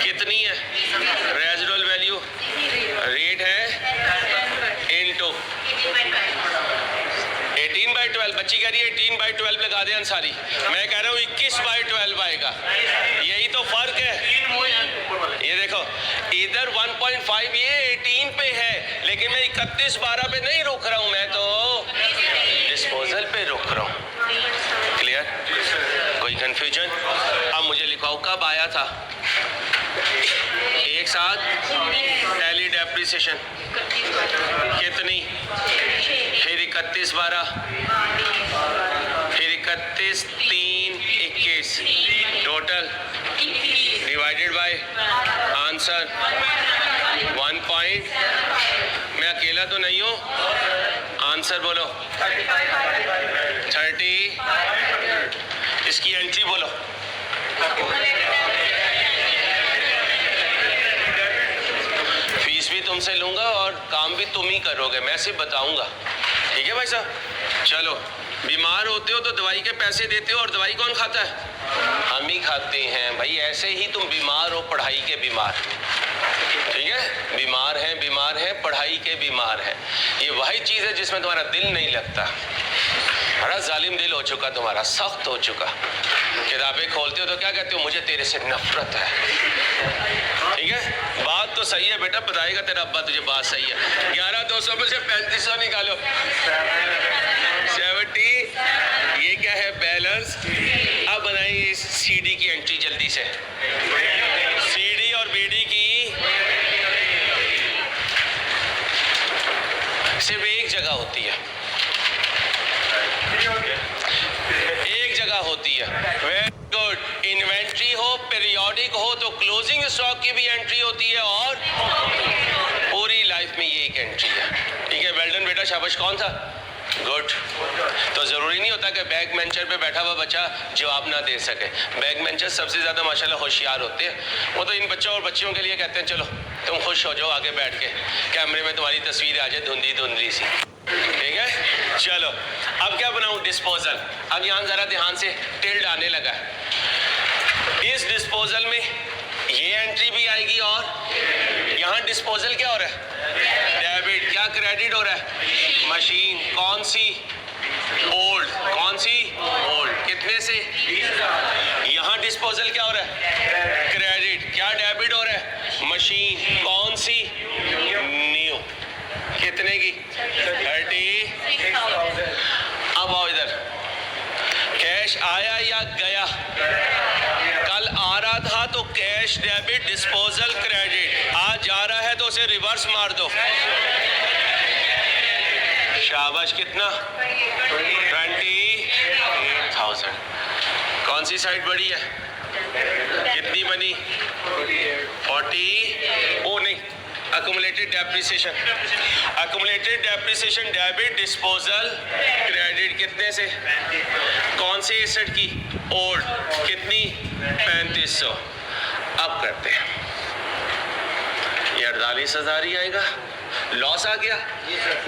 कितनी है? रेजिडुअल वैल्यू रेट है इनटू 18/12। बच्ची कह रही है 18/12 लगा दे अंसारी, मैं कह रहा हूँ 21/12 आएगा। यही तो फर्क है। ये देखो इधर 1.5 ये 18 पे है, लेकिन मैं 31/12 पे नहीं रुक रहा हूँ, मैं तो डिस्पोजल पे रुक रहा हूँ। क्लियर? कोई कंफ्यूजन? अब मुझे लिखाओ कब आया था एक साथ टैली डेप्रिसिएशन कितनी, फिर 31/12, फिर 31/3/21, total divided by answer 1 point. मैं अकेला तो नहीं हूँ, आंसर बोलो 30। इसकी एंट्री बोलो। फीस भी तुमसे लूंगा और काम भी तुम ही करोगे, मैं सिर्फ बताऊंगा। ठीक है भाई साहब? चलो, बीमार होते हो तो दवाई के पैसे देते हो, और दवाई कौन खाता है? हम ही खाते हैं भाई। ऐसे ही तुम बीमार हो, पढ़ाई के बीमार। ठीक है, बीमार है पढ़ाई के बीमार है। ये वही चीज़ है जिसमें तुम्हारा दिल नहीं लगता। बड़ा जालिम दिल हो चुका तुम्हारा, सख्त हो चुका। किताबें खोलते हो तो क्या कहते हो? मुझे तेरे से नफरत है। ठीक है, बात तो सही है बेटा, बताएगा तेरा अब्बा तुझे, बात सही है। 11,200 में से 3500 निकालो, 70। ये क्या है? बैलेंस। अब बनाइए CD की एंट्री जल्दी से। CD और BD की सिर्फ एक जगह होती है, एक जगह होती है। Very good. इन्वेंट्री हो, पीरियोडिक हो तो क्लोजिंग स्टॉक की भी एंट्री होती है, और पूरी लाइफ में ये एक एंट्री है। ठीक है, वेल डन बेटा, शाबाश। कौन था? गुड। तो ज़रूरी नहीं होता कि बैक बेंचर पे बैठा हुआ बच्चा जवाब ना दे सके। बैक बेंचर सबसे ज़्यादा माशाल्लाह होशियार होते हैं। वो तो इन बच्चों और बच्चियों के लिए कहते हैं चलो तुम खुश हो जाओ आगे बैठ के, कैमरे में तुम्हारी तस्वीर आ जाए धुंधली धुंधली सी। ठीक है, चलो अब क्या बनाऊँ? डिस्पोजल। अब यहाँ ज़रा ध्यान से टिल्ड आने लगा है। इस डिस्पोजल में ये एंट्री भी आएगी, और यहाँ डिस्पोजल क्या हो रहा है? डेबिट। क्या क्रेडिट हो रहा है? मशीन। कौन सी? ओल्ड। कौन सी? ओल्ड। कितने से? यहाँ डिस्पोजल क्या हो रहा है? क्रेडिट। क्या डेबिट हो रहा है? मशीन। कौन सी? न्यू। कितने की? 30। अब आओ इधर, कैश आया या गया? कल आ रहा था तो कैश डेबिट डिस्पोजल क्रेडिट, आज जा रहा है तो उसे रिवर्स मार दो। शाबाश। कितना? 28,000। कौन सी साइड बड़ी है? कितनी बनी? 40। ओ नहीं, accumulated depreciation। accumulated depreciation debit disposal credit कितने से? कौन सी एसेट की? ओल्ड। कितनी? 3500। अब करते हैं, ये 48,000 ही आएगा। लॉस आ गया,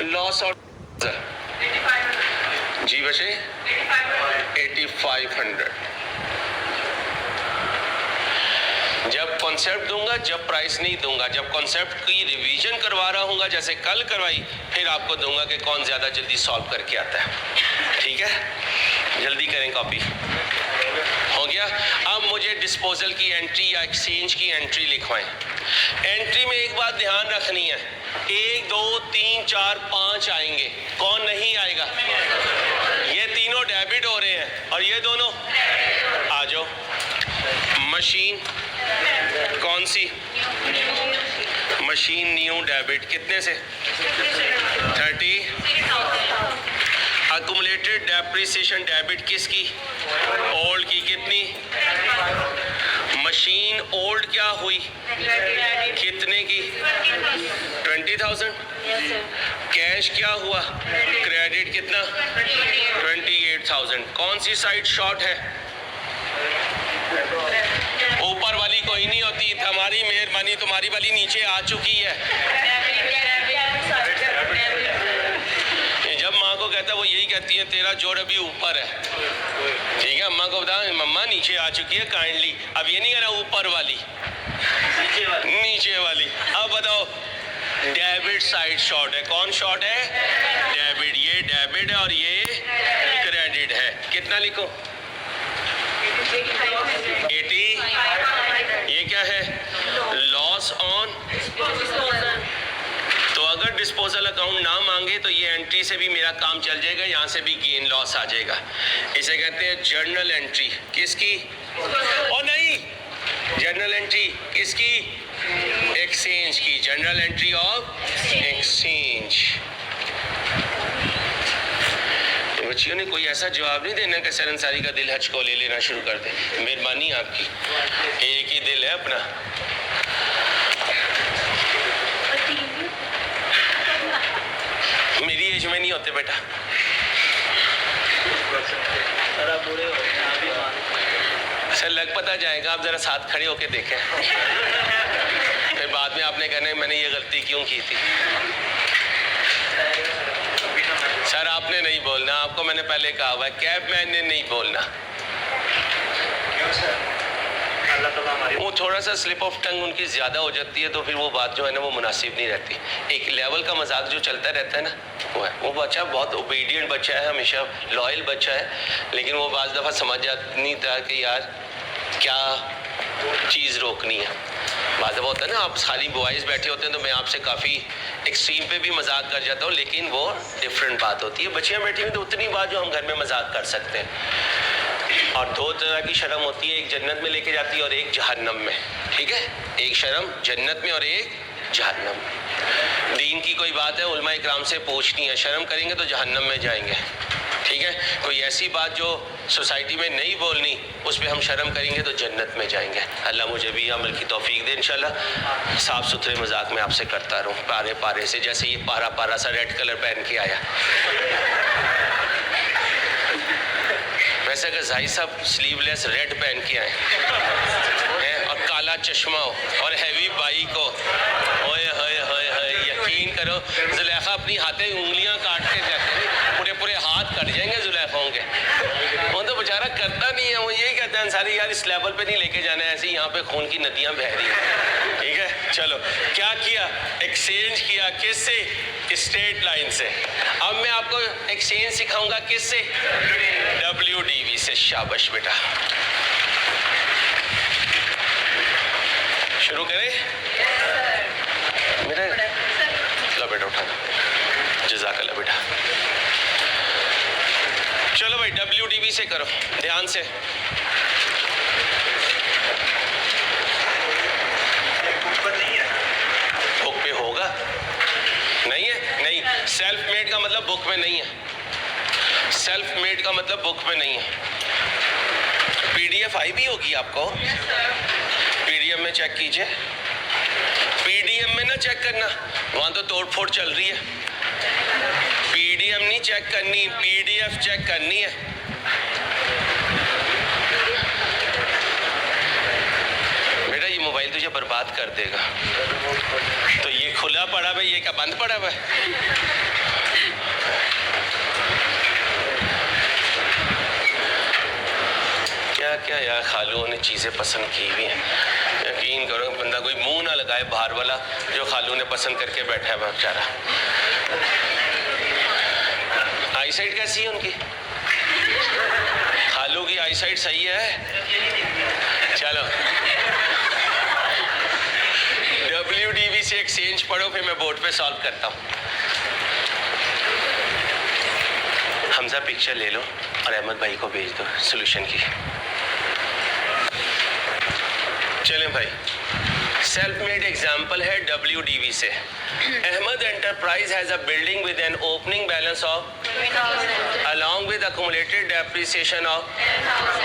लॉस और जी बचे 8500। जब कॉन्सेप्ट दूंगा, जब प्राइस नहीं दूंगा। जब कॉन्सेप्ट की रिवीजन करवा रहा हूँगा, जैसे कल करवाई, फिर आपको दूंगा कि कौन ज़्यादा जल्दी सॉल्व करके आता है। ठीक है, जल्दी करें कॉपी। हो गया। अब मुझे डिस्पोजल की एंट्री या एक्सचेंज की एंट्री लिखवाएं। एंट्री में एक बात ध्यान रखनी है, 1 2 3 4 5 आएंगे, कौन नहीं आएगा? ये तीनों डेबिट हो रहे हैं और ये दोनों आ जाओ। मशीन कौन सी? मशीन न्यू डेबिट कितने से? 30। अकुमुलेटेड डेप्रिसिएशन डेबिट किसकी? ओल्ड की। कितनी? मशीन ओल्ड क्या हुई? कितने की? 20,000। कैश क्या हुआ? क्रेडिट कितना? 28,000। कौन सी साइड शॉर्ट है? ऊपर वाली कोई नहीं होती, हमारी मेहरबानी, तुम्हारी वाली नीचे आ चुकी है। जब माँ को कहता है वो यही कहती है तेरा जोड़ अभी ऊपर है। ठीक है, अम्मा को बता मम्मा नीचे आ चुकी है काइंडली। अब ये नहीं कहना ऊपर वाली, नीचे वाली। अब बताओ, डेबिट साइड शॉर्ट है। कौन शॉर्ट है? डेबिट। ये डेबिट है और ये क्रेडिट है। कितना लिखो? 80। ये क्या है? Loss on. तो अगर डिस्पोजल अकाउंट ना मांगे तो ये एंट्री से भी मेरा काम चल जाएगा, यहाँ से भी गेन लॉस आ जाएगा। इसे कहते हैं जर्नल एंट्री। किसकी? और नहीं, जर्नल एंट्री किसकी? एक्सचेंज की। General entry of exchange. तो बच्चियों ने कोई ऐसा जवाब नहीं देना कि सर अंसारी का दिल हज को ले लेना शुरू कर दे। मेहरबानी आपकी, एक ही दिल है अपना। मेरी एज में नहीं होते बेटा। सर लग पता जाएगा, आप जरा साथ खड़े होके देखें। फिर बाद में आपने कहना है मैंने ये गलती क्यों की थी। सर आपने नहीं बोलना, आपको मैंने पहले कहा हुआ है, कैब मैन ने नहीं बोलना। वो थोड़ा सा स्लिप ऑफ टंग उनकी ज़्यादा हो जाती है, तो फिर वो बात जो है ना वो मुनासिब नहीं रहती। एक लेवल का मजाक जो चलता रहता है ना, वो है। वो बच्चा बहुत ओबीडियंट बच्चा है, हमेशा लॉयल बच्चा है, लेकिन वो बाज़ दफ़ा समझ जाता नहीं था कि यार क्या चीज़ रोकनी है। बाज़ दफ़ा होता है ना, आप सारी बॉयज़ बैठे होते हैं तो मैं आपसे काफ़ी एक्सट्रीम पे भी मजाक कर जाता हूँ, लेकिन वो डिफरेंट बात होती है। बच्चियाँ बैठी हुई तो उतनी बात जो हम घर में मजाक कर सकते हैं। और दो तरह की शर्म होती है, एक जन्नत में लेके जाती है और एक जहन्नम में। ठीक है, एक शर्म जन्नत में और एक जहन्नम। दीन की कोई बात है उलमा इकराम से पूछनी है, शर्म करेंगे तो जहन्नम में जाएंगे। ठीक है, कोई ऐसी बात जो सोसाइटी में नहीं बोलनी, उस पर हम शर्म करेंगे तो जन्नत में जाएंगे। अल्लाह मुझे भी अमल की तौफीक दे इंशाल्लाह। साफ़ सुथरे मजाक में आपसे करता रहूँ, पारे पारे से। जैसे ये पारा पारा सा रेड कलर पहन के आया, वैसे अगर जाहिर साहब स्लीवलेस रेड पहन के आए हैं और काला चश्मा हो और हैवी बाइक हो, ओए होए होए होए, यकीन करो जुलेखा अपनी हाथे उंगलियां काटते जाते हैं, पूरे पूरे हाथ कट जाएंगे जुलेखाओं के। वो तो बेचारा करता नहीं है, वो यही कहते हैं अंसारी यार इस लेवल पे नहीं लेके जाना है, ऐसे यहाँ पे खून की नदियाँ बह रही हैं। ठीक है, चलो क्या किया? एक्सचेंज किया। किससे? स्ट्रेट लाइन से। अब मैं आपको एक्सचेंज सिखाऊंगा किससे? WDV से। शाबाश बेटा, शुरू करें? मेरा लो बेटा उठा, जज़ाकल्लाह बेटा। चलो भाई WDV से करो ध्यान से। बुक पे होगा? नहीं है? नहीं, सेल्फ मेड का मतलब बुक में नहीं है। सेल्फ मेड का मतलब बुक में नहीं है। PDF आई भी होगी आपको, PDF में चेक कीजिए। PDF में ना चेक करना, वहाँ तो तोड़ फोड़ चल रही है। PDF नहीं चेक करनी, PDF चेक करनी है। बेटा ये मोबाइल तुझे बर्बाद कर देगा। तो ये खुला पड़ा है, ये क्या बंद पड़ा हुआ है? क्या क्या क्या यार, खालुओं ने चीज़ें पसंद की हुई हैं। यकीन करो बंदा कोई मुंह ना लगाए बाहर वाला, जो खालू ने पसंद करके बैठा है बेचारा। आई साइट कैसी है उनकी? खालू की आई साइट सही है? चलो WDV से एक्सचेंज पढ़ो, फिर मैं बोर्ड पे सॉल्व करता हूँ। हमजा पिक्चर ले लो और अहमद भाई को भेज दो सॉल्यूशन की। चलें भाई, सेल्फ मेड एग्जाम्पल है WDV से। Ahmed enterprise has a building with an opening balance of along with accumulated depreciation of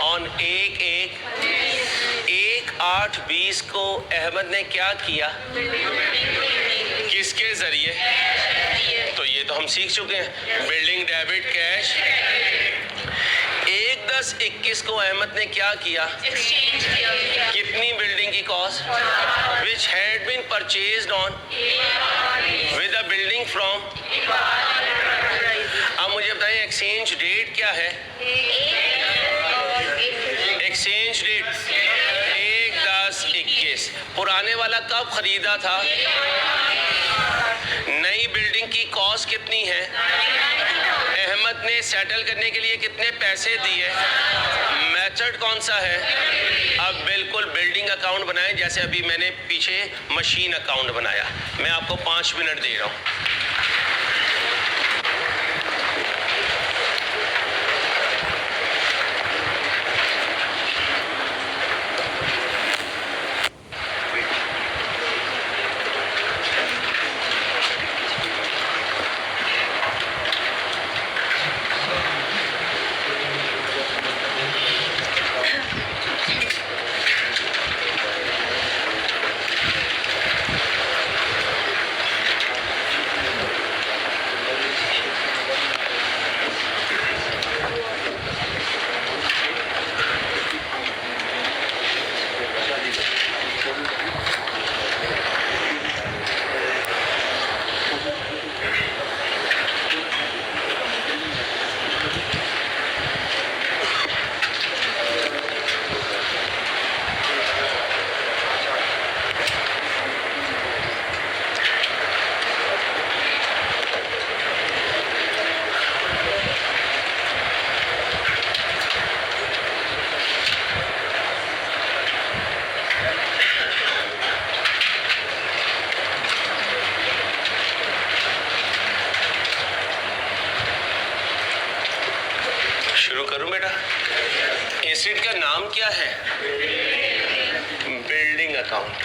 on 1/8/20 को अहमद ने क्या किया? किसके जरिए? तो ये तो हम सीख चुके हैं, बिल्डिंग डेबिट कैश। 1/10/21 को अहमद ने क्या किया? कितनी बिल्डिंग की cost? Which had been purchased on with a building from. अब मुझे बताइए एक्सचेंज डेट क्या है? Exchange date 1/10/21। पुराने वाला कब खरीदा था? नई बिल्डिंग की कॉस्ट कितनी है? अहमद ने सेटल करने के लिए कितने पैसे दिए? मेथड कौन सा है? अब बिल्कुल बिल्डिंग अकाउंट बनाएं जैसे अभी मैंने पीछे मशीन अकाउंट बनाया। मैं आपको 5 मिनट दे रहा हूँ। शुरू करूं बेटा? एसिड का नाम क्या है? Building account.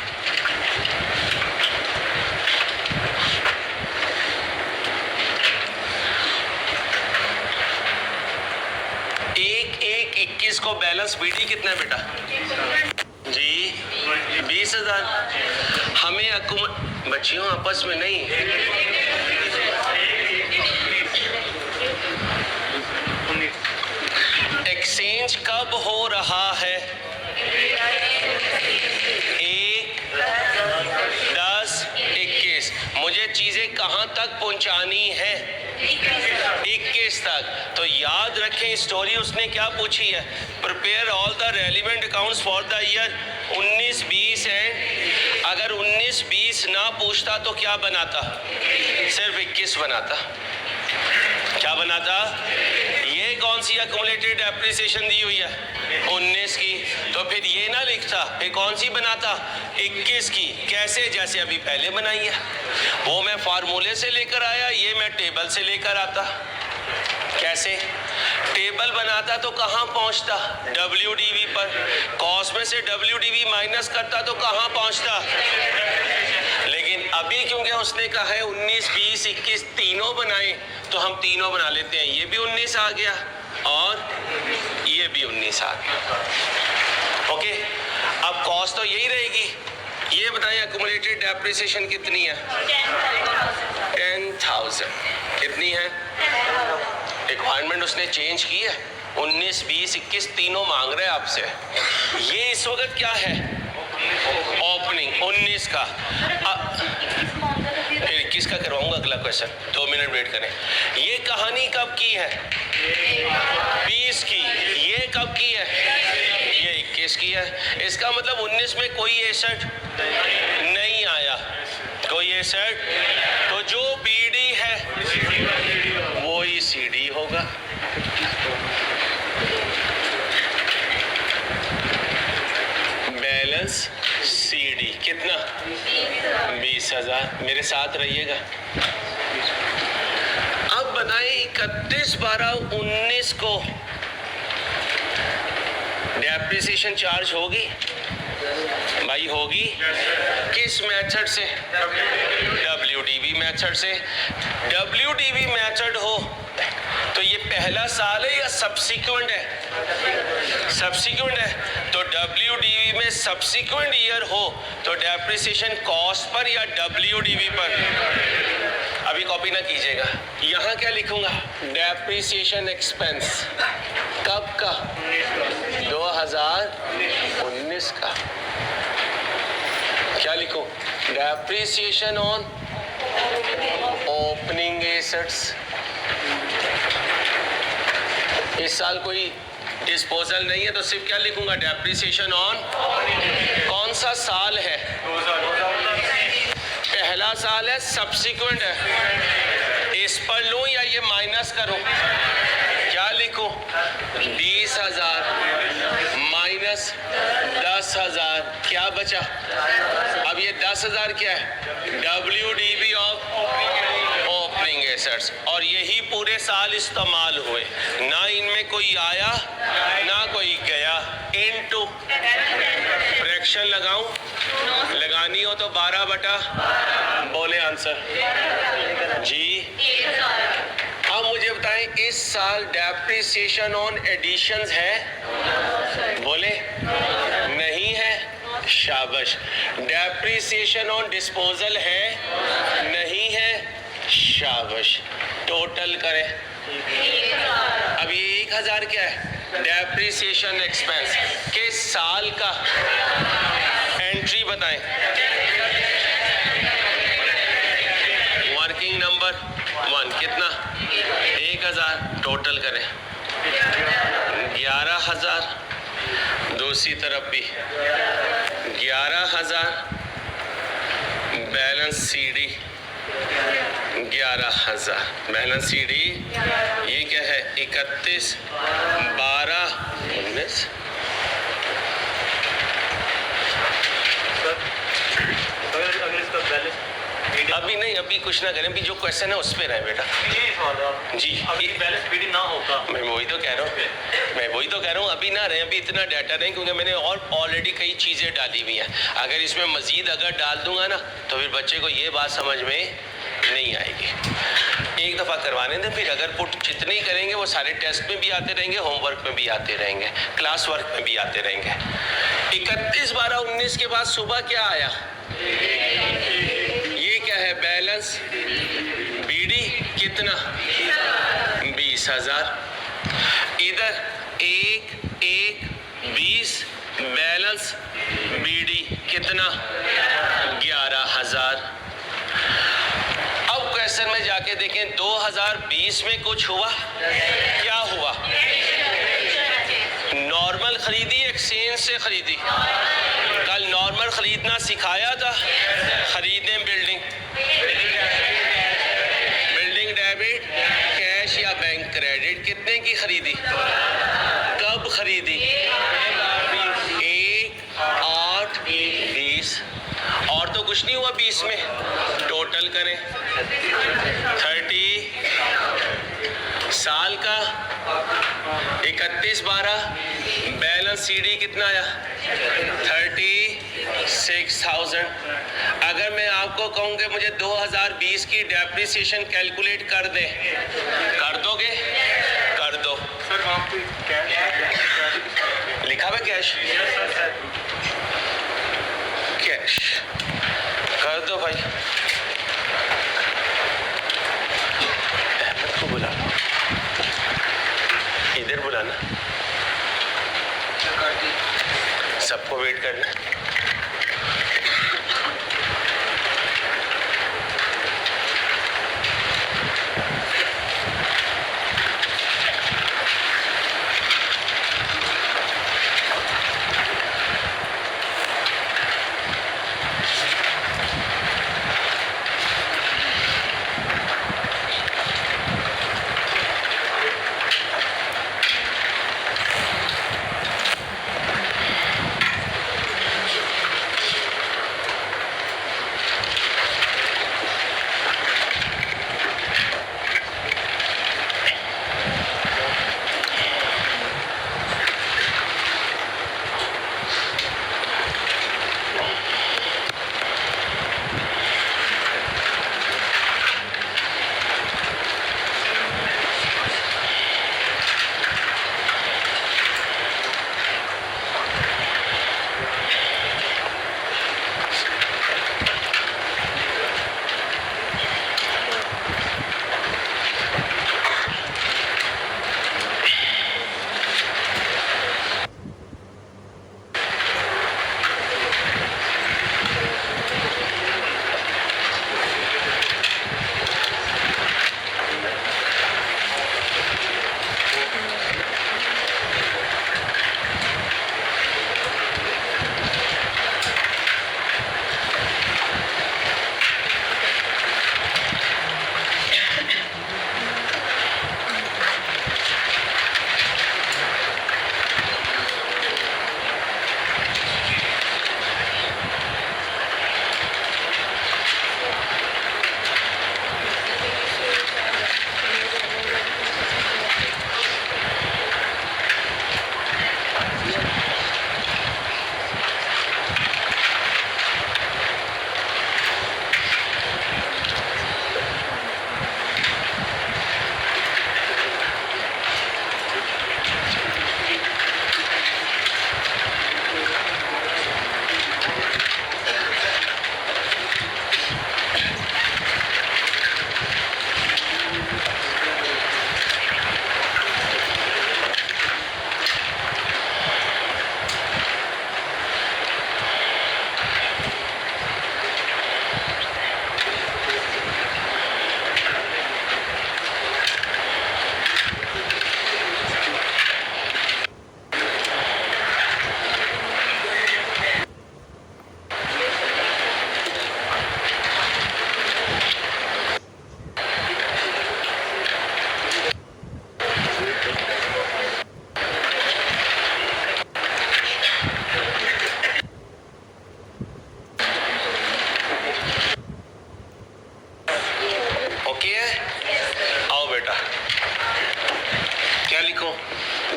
एक 21 को बैलेंस BD कितना है बेटा? जी 20,000। हमें बच्चियों आपस में नहीं, एक्सचेंज कब हो रहा है? 1/10/21। मुझे चीजें कहां तक पहुंचानी है? 21 तक। तो याद रखें स्टोरी उसने क्या पूछी है? Prepare all the relevant accounts for the year 19-20 and. अगर 19-20 ना पूछता तो क्या बनाता? सिर्फ 21 बनाता। क्या बनाता? ये कौन सी एक्यूमुलेटेड डेप्रिसिएशन दी हुई है? 19 की। तो फिर ये ना लिखता, फिर कौन सी बनाता? 21 की। कैसे? जैसे अभी पहले बनाई है। वो मैं फार्मूले से लेकर आया, ये मैं टेबल से लेकर आता। कैसे? टेबल बनाता तो कहाँ पहुँचता? WDV पर। कॉस्ट में से WDV माइनस करता तो कहाँ पहुँचता? लेकिन अभी क्योंकि उसने कहा है 19, 20, 21 तीनों बनाए, तो हम तीनों बना लेते हैं। ये भी 19 आ गया और ये भी 19 आ गया। ओके, अब कॉस्ट तो यही रहेगी। ये बताएं एक्यूमुलेटेड डेप्रिसिएशन कितनी है? 10,000। कितनी है? रिक्वायरमेंट उसने चेंज की है। 19, 20, 21 तीनों मांग रहे हैं आपसे। ये इस वक्त क्या है? ओपनिंग 19 का। फिर 21 का करवाऊंगा अगला क्वेश्चन। 2 मिनट वेट करें। ये कहानी कब की है? 20 की। ये कब की है? पेश किया है। इसका मतलब 19 में कोई एसेट नहीं आया, कोई एसेट, तो जो बीडी है वो ही सीडी होगा। बैलेंस सीडी कितना? 20,000। मेरे साथ रहिएगा। अब बताएं 31/12/19 को डेप्रिसिएशन चार्ज होगी भाई? होगी। किस मेथड से? WDV मेथड से। WDV मेथड हो तो ये पहला साल है या सब्सिक्वेंट है? सब्सिक्वेंट है। तो WDV में सब्सिक्वेंट ईयर हो तो डेप्रिसिएशन कॉस्ट पर या WDV पर? अभी कॉपी ना कीजिएगा, यहाँ क्या लिखूंगा? डेप्रिसिएशन एक्सपेंस कब का? 2019 का। क्या लिखूं? Depreciation on opening assets. इस साल कोई डिस्पोजल नहीं है तो सिर्फ क्या लिखूंगा? Depreciation on. कौन सा साल है? पहला साल है, सब्सिक्वेंट है। इस पर लूं या ये माइनस करूं? क्या लिखूं? 20,000 माइनस 10,000, क्या बचा? अब ये 10,000 क्या है? WDV of opening assets. और यही पूरे साल इस्तेमाल हुए, ना इनमें कोई आया ना कोई गया। इनटू फ्रैक्शन लगाऊं? लगानी हो तो 12 बटा, बोले आंसर जी। अब मुझे बताएं इस साल डेप्रिसिएशन ऑन एडिशंस है? बोले नहीं है, शाबाश। डेप्रिसिएशन ऑन डिस्पोजल है? नहीं है, शाबाश। टोटल करें। अब ये 1,000 क्या है? Depreciation expense. किस साल का? एंट्री बताएं। वर्किंग नंबर 1 कितना? 1,000। टोटल करें। 11,000। दूसरी तरफ भी 11,000। Balance CD 11,000। बैलेंस सीडी ये क्या है? 31/12/19। अभी नहीं, अभी कुछ ना करें, अभी जो क्वेश्चन है उस पे रहे बेटा जी। अभी बैलेंस बीडी ना होगा। मैं वही तो कह रहा हूँ, अभी ना रहे, अभी इतना डाटा नहीं, क्योंकि मैंने और ऑलरेडी कई चीज़ें डाली हुई हैं। अगर इसमें मजीद अगर डाल दूंगा ना तो फिर बच्चे को ये बात समझ में नहीं आएगी। एक दफ़ा करवाने दें, फिर अगर पुट जितने ही करेंगे वो सारे टेस्ट में भी आते रहेंगे, होमवर्क में भी आते रहेंगे, क्लास वर्क में भी आते रहेंगे। 31/12/19 के बाद सुबह क्या आया? ये क्या है? बैलेंस बीडी कितना? 20,000। इधर 1/1/20 बैलेंस बीडी कितना? 11,000। अब क्वेश्चन में जाके देखें 2020 में कुछ हुआ? क्या हुआ? नॉर्मल खरीदी, एक्सचेंज से खरीदी? कल नॉर्मल खरीदना सिखाया था। खरीदें बिल्डिंग डेबिट, कैश या बैंक क्रेडिट। कितने की खरीदी? कब खरीदी? 1/8/20। और तो कुछ नहीं हुआ 20 में। टोटल करें। 30 साल का 31/12। बैलेंस सीडी कितना आया? 36,000। अगर मैं आपको कहूँ कि मुझे 2020 की डेप्रिसिएशन कैलकुलेट कर दे, कर दोगे? कर दो। सर वहाँ पे कैश लिखा हुआ कैश? कैश कर दो भाई। अहमद को बुला, इधर बुलाना, सबको वेट करना।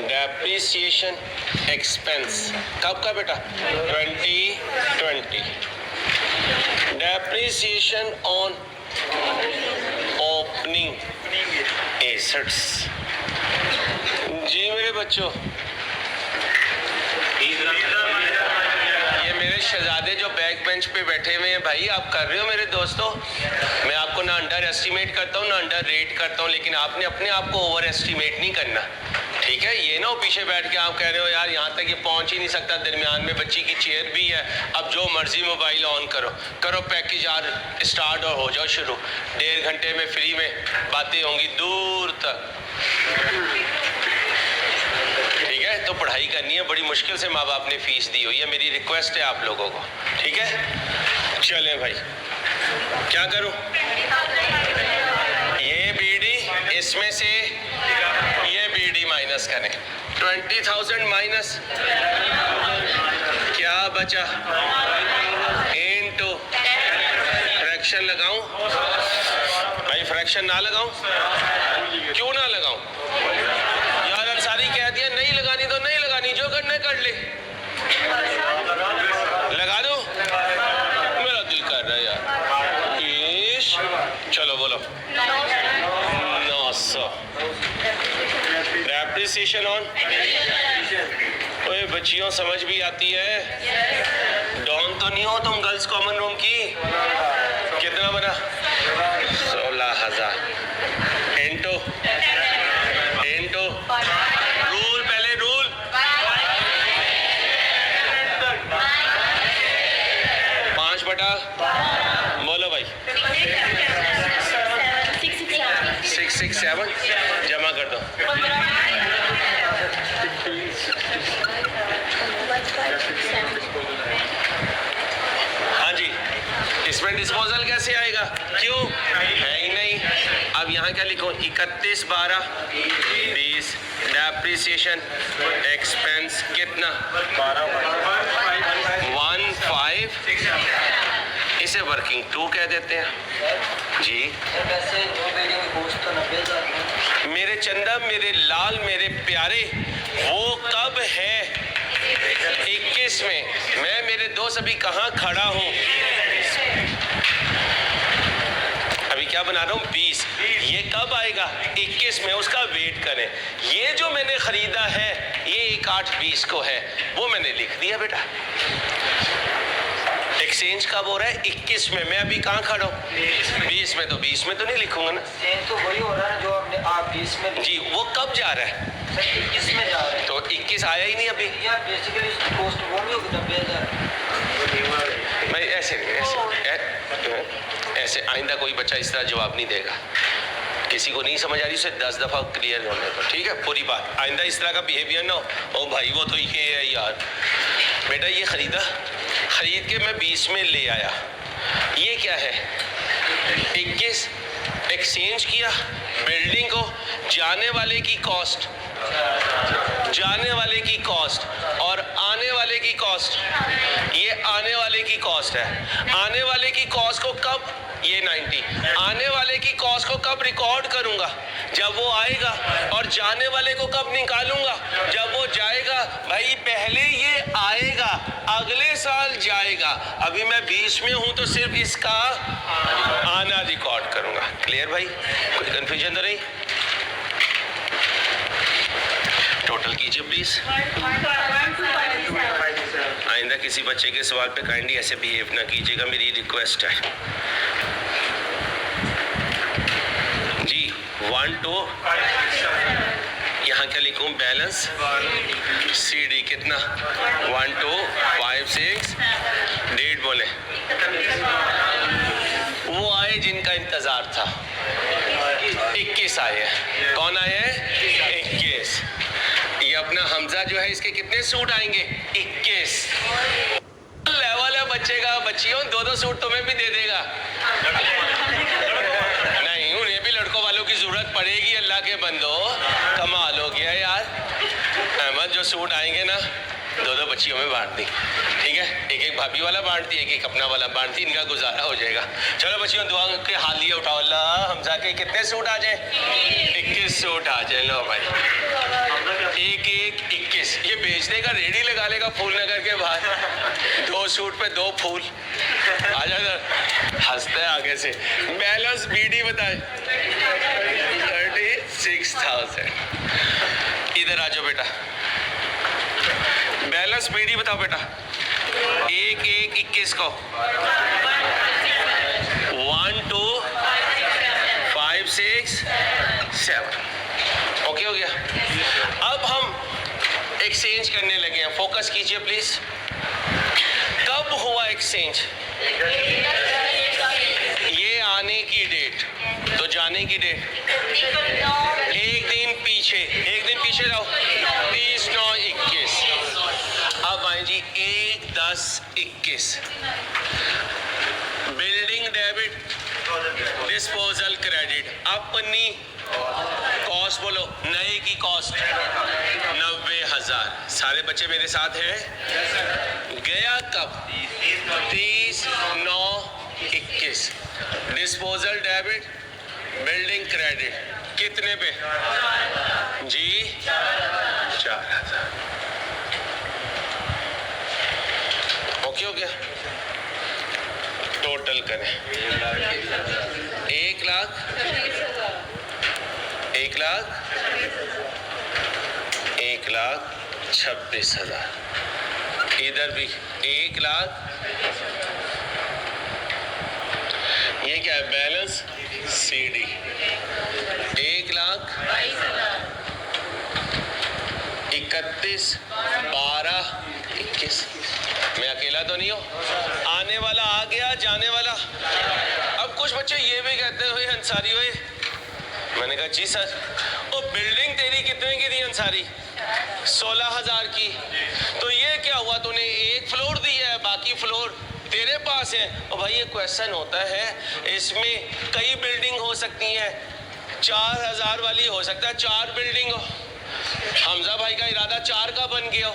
डेप्रिसिएशन एक्सपेंस कब का बेटा 2020 डेप्रिसिएशन ऑन ओपनिंग एसेट्स। जी मेरे बच्चों, ये मेरे शहजादे जो बैक बेंच पे बैठे हुए हैं भाई, आप कर रहे हो मेरे दोस्तों। मैं आपको ना अंडर एस्टिमेट करता हूँ ना अंडर रेट करता हूँ, लेकिन आपने अपने आप को ओवर एस्टिमेट नहीं करना, ठीक है। ये ना पीछे बैठ के आप कह रहे हो यार यहाँ तक ये पहुँच ही नहीं सकता, दरमियान में बच्ची की चेयर भी है, अब जो मर्जी मोबाइल ऑन करो पैकेज यार स्टार्ट और हो जाओ शुरू। 1.5 घंटे में फ्री में बातें होंगी दूर तक, ठीक है। तो पढ़ाई करनी है, बड़ी मुश्किल से माँ बाप ने फीस दी हुई है, मेरी रिक्वेस्ट है आप लोगों को, ठीक है। चलें भाई, क्या करूं? ये बीडी, इसमें से ये बीडी माइनस करें, 20,000 माइनस क्या बचा, इनटू फ्रैक्शन लगाऊं भाई, फ्रैक्शन ना लगाऊं? क्यों ना लगाऊं यार? अंसारी कह दिया नहीं लगानी तो नहीं लगानी, जो करना कर ले, लगा दो। मेरा दिल कर रहा है यार, इश। चलो बोलो 900 डेप्रिसिएशन ऑन। ओए बच्चियों समझ भी आती है, डॉन तो नहीं हो तुम गर्ल्स कॉमन रूम की। कितना बना? 16,000 इंटू रूल, पहले रूल 5 बटा बोलो भाई 667 जमा कर दो। हाँ जी, इसमें डिस्पोजल कैसे आएगा? क्यों है ही नहीं। अब यहाँ क्या लिखो, 31 12 20 डेप्रिसिएशन एक्सपेंस कितना 15, इसे वर्किंग 2 कह देते हैं जी। मेरे चंदा, मेरे लाल, मेरे प्यारे, वो कब है 21 में। मैं मेरे दोस्त अभी कहाँ खड़ा हूँ? अभी क्या बना रहा हूँ? 20। ये कब आएगा? 21 में। उसका वेट करें। ये जो मैंने खरीदा है ये 1820 को है, वो मैंने लिख दिया बेटा। एक्सचेंज कब हो रहा है? 21 में। मैं अभी कहाँ खड़ा हूँ? 20 में। तो 20 में तो नहीं लिखूंगा ना। चेंज तो वही हो रहा है जो आपने आप 20 में जी, वो कब जा रहा है? सर 21 में जा रहा है। तो 21 आया ही नहीं अभी। यार बेसिकली इसकी कॉस्ट वो नहीं होगी 90,000। मैं ऐसे आइंदा कोई बच्चा इस तरह जवाब नहीं देगा। किसी को नहीं समझ आ रही उसे 10 दफ़ा क्लियर होने दो, ठीक है? पूरी बात। आइंदा इस तरह का बिहेवियर ना हो। ओ भाई वो तो ये है यार। बेटा ये खरीदा, खरीद के मैं 20 में ले आया। ये क्या है? 21 एक्सचेंज किया। बिल्डिंग को जाने वाले की कॉस्ट, जाने वाले की कॉस्ट और आने वाले की कॉस्ट, ये आने वाले की कॉस्ट है। आने वाले की कॉस्ट को कब, ये 90, आने वाले की कॉस्ट को कब रिकॉर्ड करूंगा? जब वो आएगा। और जाने वाले को कब निकालूंगा? जब वो जाएगा। भाई पहले ये आएगा, अगले साल जाएगा। अभी मैं 20 में हूं तो सिर्फ इसका आना रिकॉर्ड करूंगा। क्लियर भाई? कोई कंफ्यूजन तो नहीं? टोटल कीजिए प्लीज। आइंदा किसी बच्चे के सवाल पे काइंडली ऐसे बिहेव ना कीजिएगा, मेरी रिक्वेस्ट है जी। 1 2 यहाँ क्या लिखूं? बैलेंस CD कितना? 1 2 5 6 डेट बोले। वो आए जिनका इंतजार था। 21 आए हैं। कौन आए हैं? 21। ये अपना हमजा जो है, इसके कितने सूट आएंगे? 21। लेवल है बच्चे का। बच्चियों 2-2 सूट तुम्हें भी दे देगा। नहीं, उन्हें भी लड़कों वालों की जरूरत पड़ेगी। अल्लाह के बंदो, कमाल हो गया यार। अहमद जो सूट आएंगे ना, 2-2 बच्चियों में बांट दी, ठीक है? एक भाभी वाला बांट दी, एक अपना वाला बांट दी। इनका गुजारा हो जाएगा। चलो बच्चियों दुआ के हाथ लिए उठाओ। अल्लाह हमजा के कितने सूट आ जाए? 21 सूट आ जाए। लो भाई, 21। ये बेचने का रेडी लगा लेगा फूल नगर के बाहर। 2 सूट पे 2 फूल आ जाए। हंसते हैं आगे से। बैलेंस BD बताए 36,000। इधर आ जाओ बेटा। बैलेंस BD बताओ बेटा। 1-1-21 को 1 2 5 6 7। ओके हो गया। अब हम एक्सचेंज करने लगे हैं। फोकस कीजिए प्लीज। कब हुआ एक्सचेंज? ये आने की डेट, तो जाने की डेट एक दिन पीछे रहो। 30/9/21। अब आए जी 1/10/21। Building debit, disposal credit. अपनी कॉस्ट बोलो, नए की कॉस्ट 90,000। सारे बच्चे मेरे साथ हैं? गया कब? 30/9/21। डिस्पोजल डेबिट, बिल्डिंग क्रेडिट कितने पे जी? 4,000। ओके हो गया। टोटल करें 1 लाख 1,26,000। इधर भी 1 लाख। ये क्या है? Balance CD 1,31,12,21। मैं अकेला तो नहीं हूँ? आने वाला आ गया, जाने वाला। अब कुछ बच्चे ये भी कहते हैं अंसारी भाई। मैंने कहा जी सर। वो बिल्डिंग तेरी कितने की थी अंसारी? 16,000 की। तो ये क्या हुआ, तूने एक फ्लोर दिया है, बाकी फ्लोर तेरे पास है? और भाई ये क्वेश्चन होता है, इसमें कई बिल्डिंग हो सकती हैं। 4,000 वाली हो सकता है 4 बिल्डिंग हो। हमजा भाई का इरादा 4 का बन गया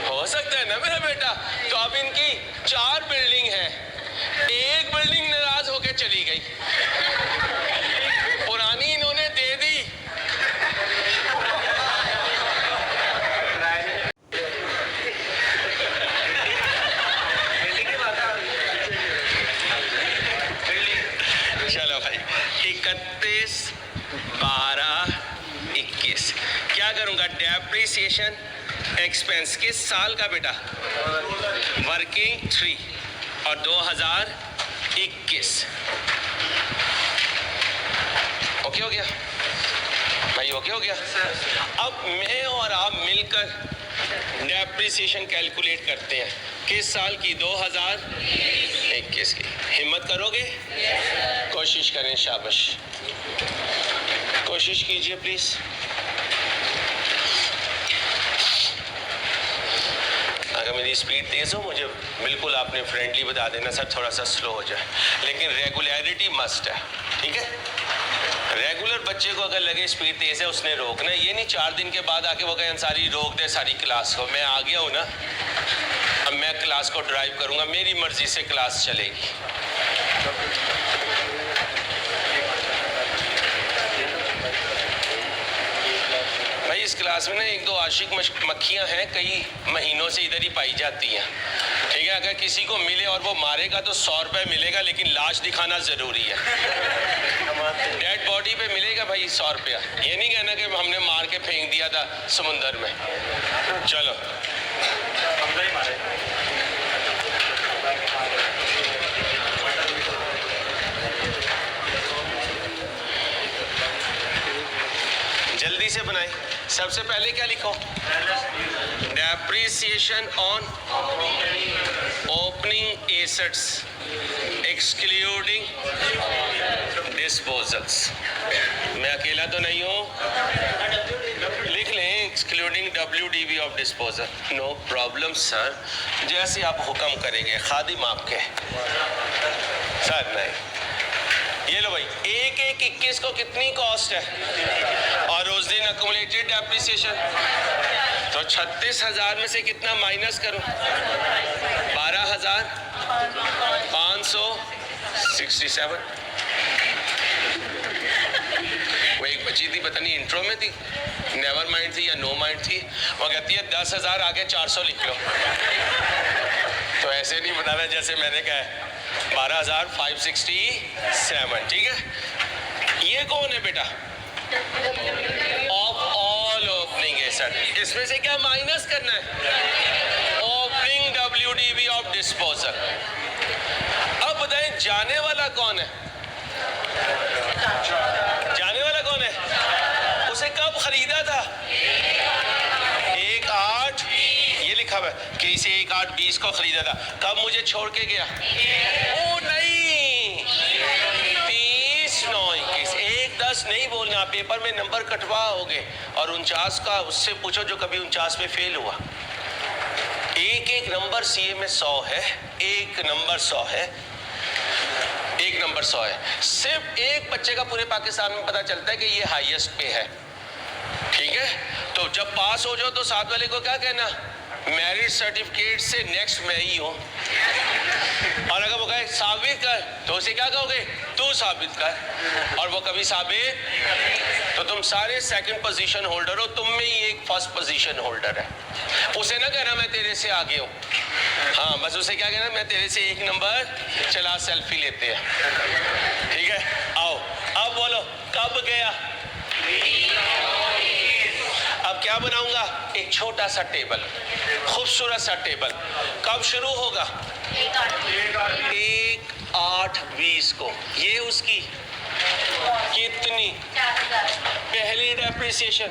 हो सकता है ना मेरा बेटा? तो अब इनकी 4 बिल्डिंग है। एक बिल्डिंग नाराज होके चली गई, पुरानी इन्होंने दे दी। डेप्रिसिएशन एक्सपेंस किस साल का बेटा? वर्किंग 3 और 2021। ओके हो गया भाई? ओके हो गया? अब मैं और आप मिलकर डेप्रिसिएशन कैलकुलेट करते हैं किस साल की? 2021 की। हिम्मत करोगे? कोशिश करें, शाबाश, कोशिश कीजिए प्लीज। अगर मेरी स्पीड तेज हो मुझे बिल्कुल आपने फ्रेंडली बता देना सर थोड़ा सा स्लो हो जाए, लेकिन रेगुलरिटी मस्ट है, ठीक है? रेगुलर बच्चे को अगर लगे स्पीड तेज है उसने रोकना, ये नहीं 4 दिन के बाद आके वो कहे अंसारी रोक दे सारी क्लास को। मैं आ गया हूँ ना, अब मैं क्लास को ड्राइव करूंगा, मेरी मर्जी से क्लास चलेगी। भाई इस क्लास में ना 1-2 आशिक मक्खियां हैं, कई महीनों से इधर ही पाई जाती हैं, ठीक है? अगर किसी को मिले और वो मारेगा तो 100 रुपये मिलेगा, लेकिन लाश दिखाना जरूरी है। डेड बॉडी पे मिलेगा भाई 100 रुपया, ये नहीं कहना कि हमने मार के फेंक दिया था समुंदर में। चलो जल्दी से बनाए। सबसे पहले क्या लिखो? Depreciation on opening assets excluding disposals. मैं अकेला तो नहीं हूँ, लिख लें excluding WDV of disposal. No problem sir, जैसे आप हुक्म करेंगे, खादिम आपके। सर नहीं, ये लो भाई, 1/1/21 को कितनी कॉस्ट है और उस दिन अक्यूमुलेटेड डेप्रिसिएशन, तो 36,000 में से कितना माइनस करो? 12,567। वो एक बची थी, पता नहीं इंट्रो में थी, नेवर माइंड थी या नो माइंड थी, वो कहती है 10,000 आगे 400 लिख लो। तो ऐसे नहीं बताना जैसे मैंने कहा है, 12,567, ठीक है? ये कौन है बेटा? Of all opening asset. इसमें से क्या माइनस करना है? Opening WDV of disposal. अब बताएं जाने वाला कौन है? जाने वाला कौन है? उसे कब खरीदा था? 1/8, ये लिखा हुआ है कि इसे 1/8/20 को खरीदा था। कब मुझे छोड़ के गया? ओ नहीं, 30/9/21। 1-10 नहीं बोलना, पेपर में नंबर कटवाओगे। और 49 का उससे पूछो जो कभी 49 में फेल हुआ। एक नंबर CA में 100 है, एक नंबर 100 है, एक नंबर 100 है। सिर्फ एक बच्चे का पूरे पाकिस्तान में पता चलता है कि ये हाईएस्ट पे है, ठीक है? तो जब पास हो जाओ तो साथ वाले को क्या कहना? मैरिट सर्टिफिकेट से नेक्स्ट मैं ही हूँ। और अगर वो कहे साबित कर, तो उसे क्या कहोगे? तू साबित कर। और वो कभी साबित, तो तुम सारे सेकंड पोजीशन होल्डर हो, तुम में ही एक फर्स्ट पोजीशन होल्डर है। उसे ना कहना मैं तेरे से आगे हूँ, हाँ बस उसे क्या कहना, मैं तेरे से 1 नंबर, चला सेल्फी लेते हैं, ठीक है? आओ अब बोलो कब गया? अब क्या बनाऊंगा? एक छोटा सा टेबल, खूबसूरत सा टेबल। कब शुरू होगा? 1/8/20 को। ये उसकी कितनी? पहली डेप्रिसिएशन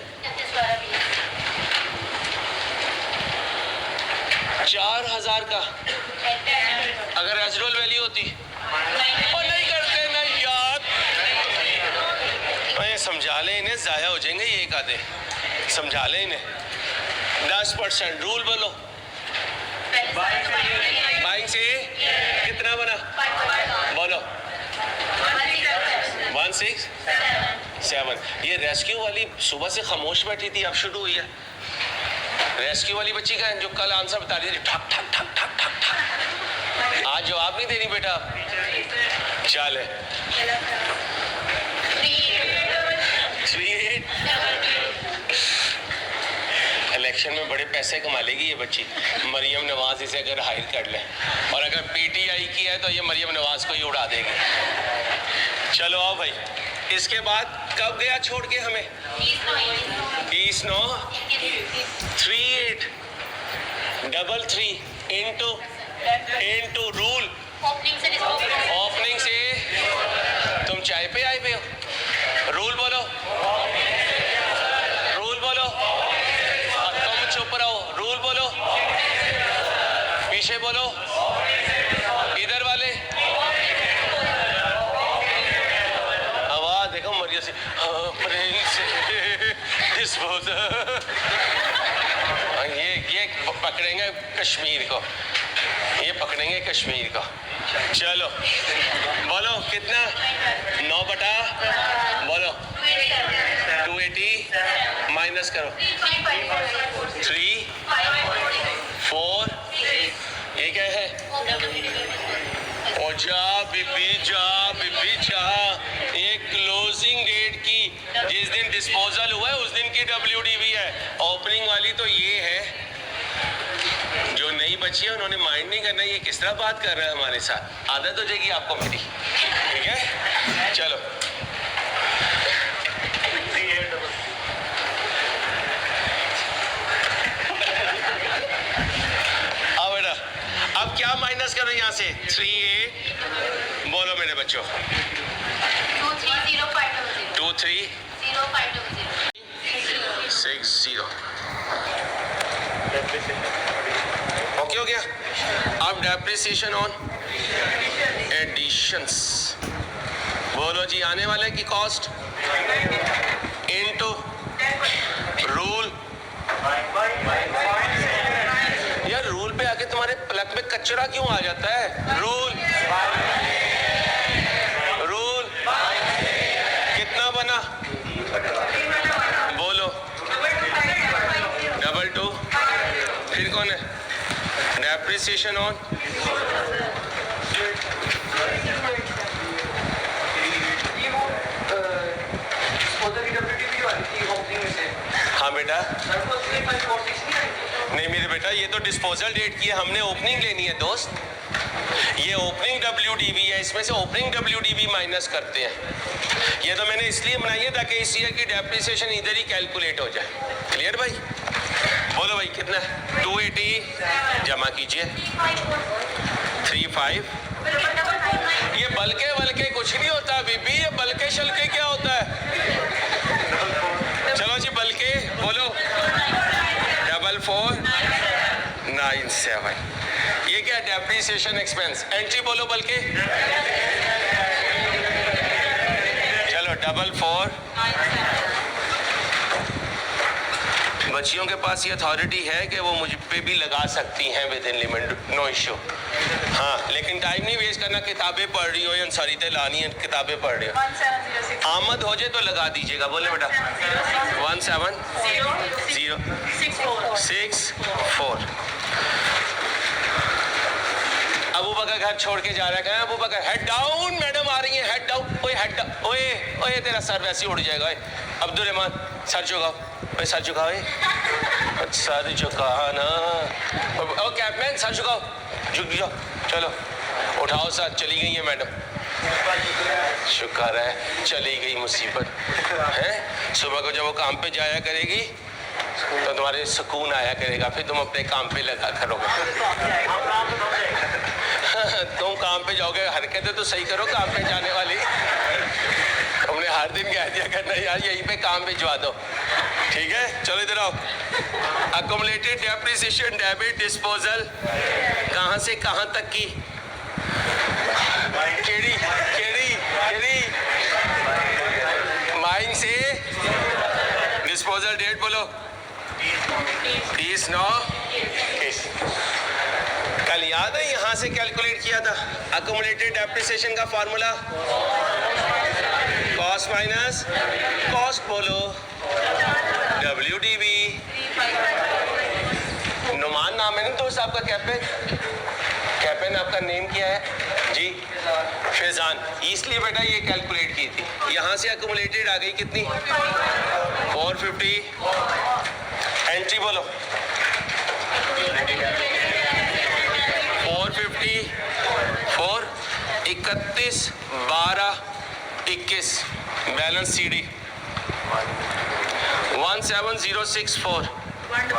4,000 का। अगर रेजिडुअल वैल्यू होती और नहीं करते ना यार, मैं समझा ले इन्हें, जाया हो जाएंगे ये एक आधे, समझा ले इन्हें। 10% रूल बोलो। बाइंग से कितना बना? बोलो 167। ये रेस्क्यू वाली सुबह से खामोश बैठी थी, अब शुरू हुई है। रेस्क्यू वाली बच्ची का है जो कल आंसर बता रही थी, ठक ठक ठक ठक ठक ठक। आज जवाब नहीं देनी बेटा, चल है 3-8। इलेक्शन में बड़े पैसे कमा लेगी ये बच्ची। मरियम नवाज इसे अगर हायर कर ले, और अगर PTI की है तो ये मरियम नवाज को ही उड़ा देगी। चलो आओ भाई, इसके बाद कब गया छोड़ के हमें? 30/9 38 डबल 3 इंटू रूल ओपनिंग से तुम चाय पे आए पे हो। रूल बोलो तुम चुप रहो। रूल बोलो पीछे बोलो इधर वाले आवाज देखो मरिया से ये पकड़ेंगे कश्मीर को, ये पकड़ेंगे कश्मीर को। चलो बोलो कितना 9 बटा बोलो 280 माइनस करो 3 4 ये क्या है? ओ जा बीबी जा ये क्लोजिंग डेट की जिस दिन डिस्पोजल हुआ है उस दिन की WDV है। ओपनिंग वाली तो ये है, जो नई बची है उन्होंने माइंड नहीं करना ये किस तरह बात कर रहा है हमारे साथ। आदत हो जाएगी आपको मेरी, ठीक है? चलो अब बेटा अब क्या माइनस करो यहाँ से 38 बोलो मेरे बच्चों 23060 ओके हो गया। अब डेप्रिसिएशन ऑन एडिशंस बोलो जी आने वाले की कॉस्ट इनटू रूल। यार रूल पे आके तुम्हारे प्लग में कचरा क्यों आ जाता है? रूल कितना बना बोलो डबल 2 फिर कौन है? डेप्रिसिएशन ऑन हाँ बेटा नहीं मेरे बेटा ये तो डिस्पोजल डेट की है, हमने ओपनिंग लेनी है दोस्त। ये ओपनिंग WDV है, इसमें से ओपनिंग WDV माइनस करते हैं। ये तो मैंने इसलिए बनाई है ताकि इस ईयर की डेप्रिसिएशन इधर ही कैलकुलेट हो जाए। क्लियर भाई? बोलो भाई कितना है? 280 जमा कीजिए 35। ये बल्के वल्के कुछ नहीं होता बीबी, ये बल्के शल्के क्या होता है? चलो जी बल्के बोलो 4497 ये क्या? Depreciation expense. एंट्री बोलो बल्कि चलो 44। बच्चियों के पास ये अथॉरिटी है कि वो मुझ पे भी लगा सकती हैं within limit, no issue. हाँ लेकिन टाइम नहीं वेस्ट करना, किताबें पढ़ रही हो या सरीते लानी है, किताबें पढ़ रही हो। आमद हो जाए तो लगा दीजिएगा। बोले बेटा 17064। अबू बकर घर छोड़ के जा रहा है। अबू बकर हेड डाउन, मैडम आ रही है, हेड डाउन। ओए हेड ओए ओए तेरा सर वैसे ही उड़ जाएगा। अब्दुल रहमान सर झुकाओ, ओए सर झुकाओ, सर झुकाना। ओ कैपमैन सर झुकाओ, झुक जाओ। चलो उठाओ सर। चली गई है मैडम, शुक्र है चली गई मुसीबत है। सुबह को जब वो काम पे जाया करेगी तो तुम्हारे सुकून आया करेगा, फिर तुम अपने काम पे लगा करोगे। तुम काम पे जाओगे, हरकतें तो सही करो काम पे जाने वाली। हमने हर दिन कह दिया करना यार यहीं पे काम भिजवा दो, ठीक है? चलो इधर आओ। अक्युमुलेटेड डेप्रिसिएशन डेबिट डिस्पोजल कहाँ से कहाँ तक की? केड़ी माइन से डिस्पोजल डेट बोलो 30/9। कल याद है यहाँ से कैलकुलेट किया था अक्युमुलेटेड डेप्रिसिएशन का फॉर्मूला? कॉस्ट माइनस कॉस्ट बोलो WDV। नुमान नाम है ना दोस्त आपका? कैप्टन आपका नेम क्या है जी? फैजान। इसलिए बेटा ये कैलकुलेट की थी। यहाँ से अक्युमुलेटेड आ गई कितनी? 450। एंट्री बोलो 450 4 31 12 21 बैलेंस CD 17064 1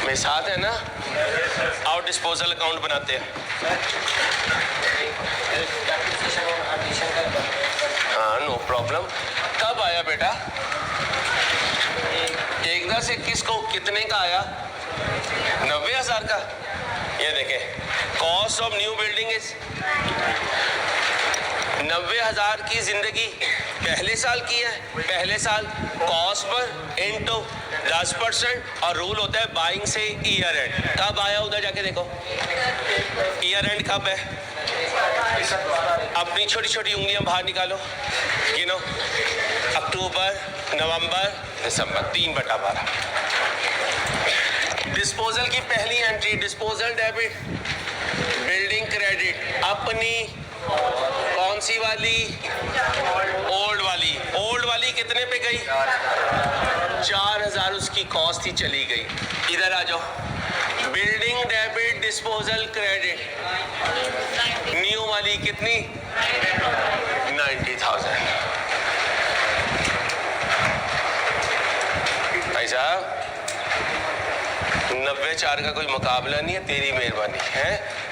मेरे साथ है ना? आओ डिस्पोजल अकाउंट बनाते हैं। हाँ, नो प्रॉब्लम। कब आया बेटा? 1/10/21 को कितने का आया? 90,000 का। ये देखें, cost of new building is 90,000 की जिंदगी पहले साल की है। पहले साल कॉस्ट पर इनटू 10% और रूल होता है बाइंग से ईयर एंड। कब आया? उधर जाके देखो ईयर एंड कब है। अपनी छोटी छोटी उंगलियां बाहर निकालो, गिनो। अक्टूबर, नवंबर, दिसंबर, 3/12। डिस्पोजल की पहली entry, disposal debit, building credit. अपनी कौन सी वाली? ओल्ड वाली। ओल्ड वाली कितने पे गई? 4,000 उसकी कॉस्ट ही चली गई। इधर आ जाओ। Building debit, disposal credit. New वाली कितनी? 90,000। भाई साहब 90/4 का कोई मुकाबला नहीं है, तेरी मेहरबानी है।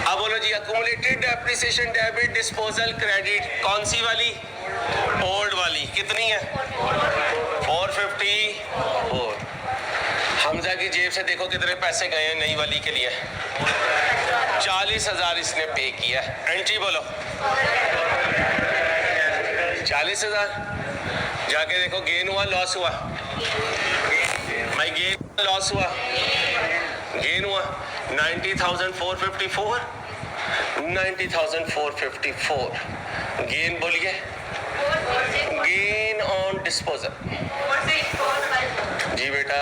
अब बोलो जी, accumulated depreciation debit disposal credit कौन सी वाली? ओल्ड वाली। कितनी है? 454। हमजा की जेब से देखो कितने पैसे गए हैं नई वाली के लिए। 40,000 इसने पे किया। एंट्री बोलो। 40,000। जाके देखो गेन हुआ लॉस हुआ? भाई गेन लॉस हुआ? गेन हुआ 90,454। 90,454 गेन बोलिए। गेन ऑन डिस्पोजल जी बेटा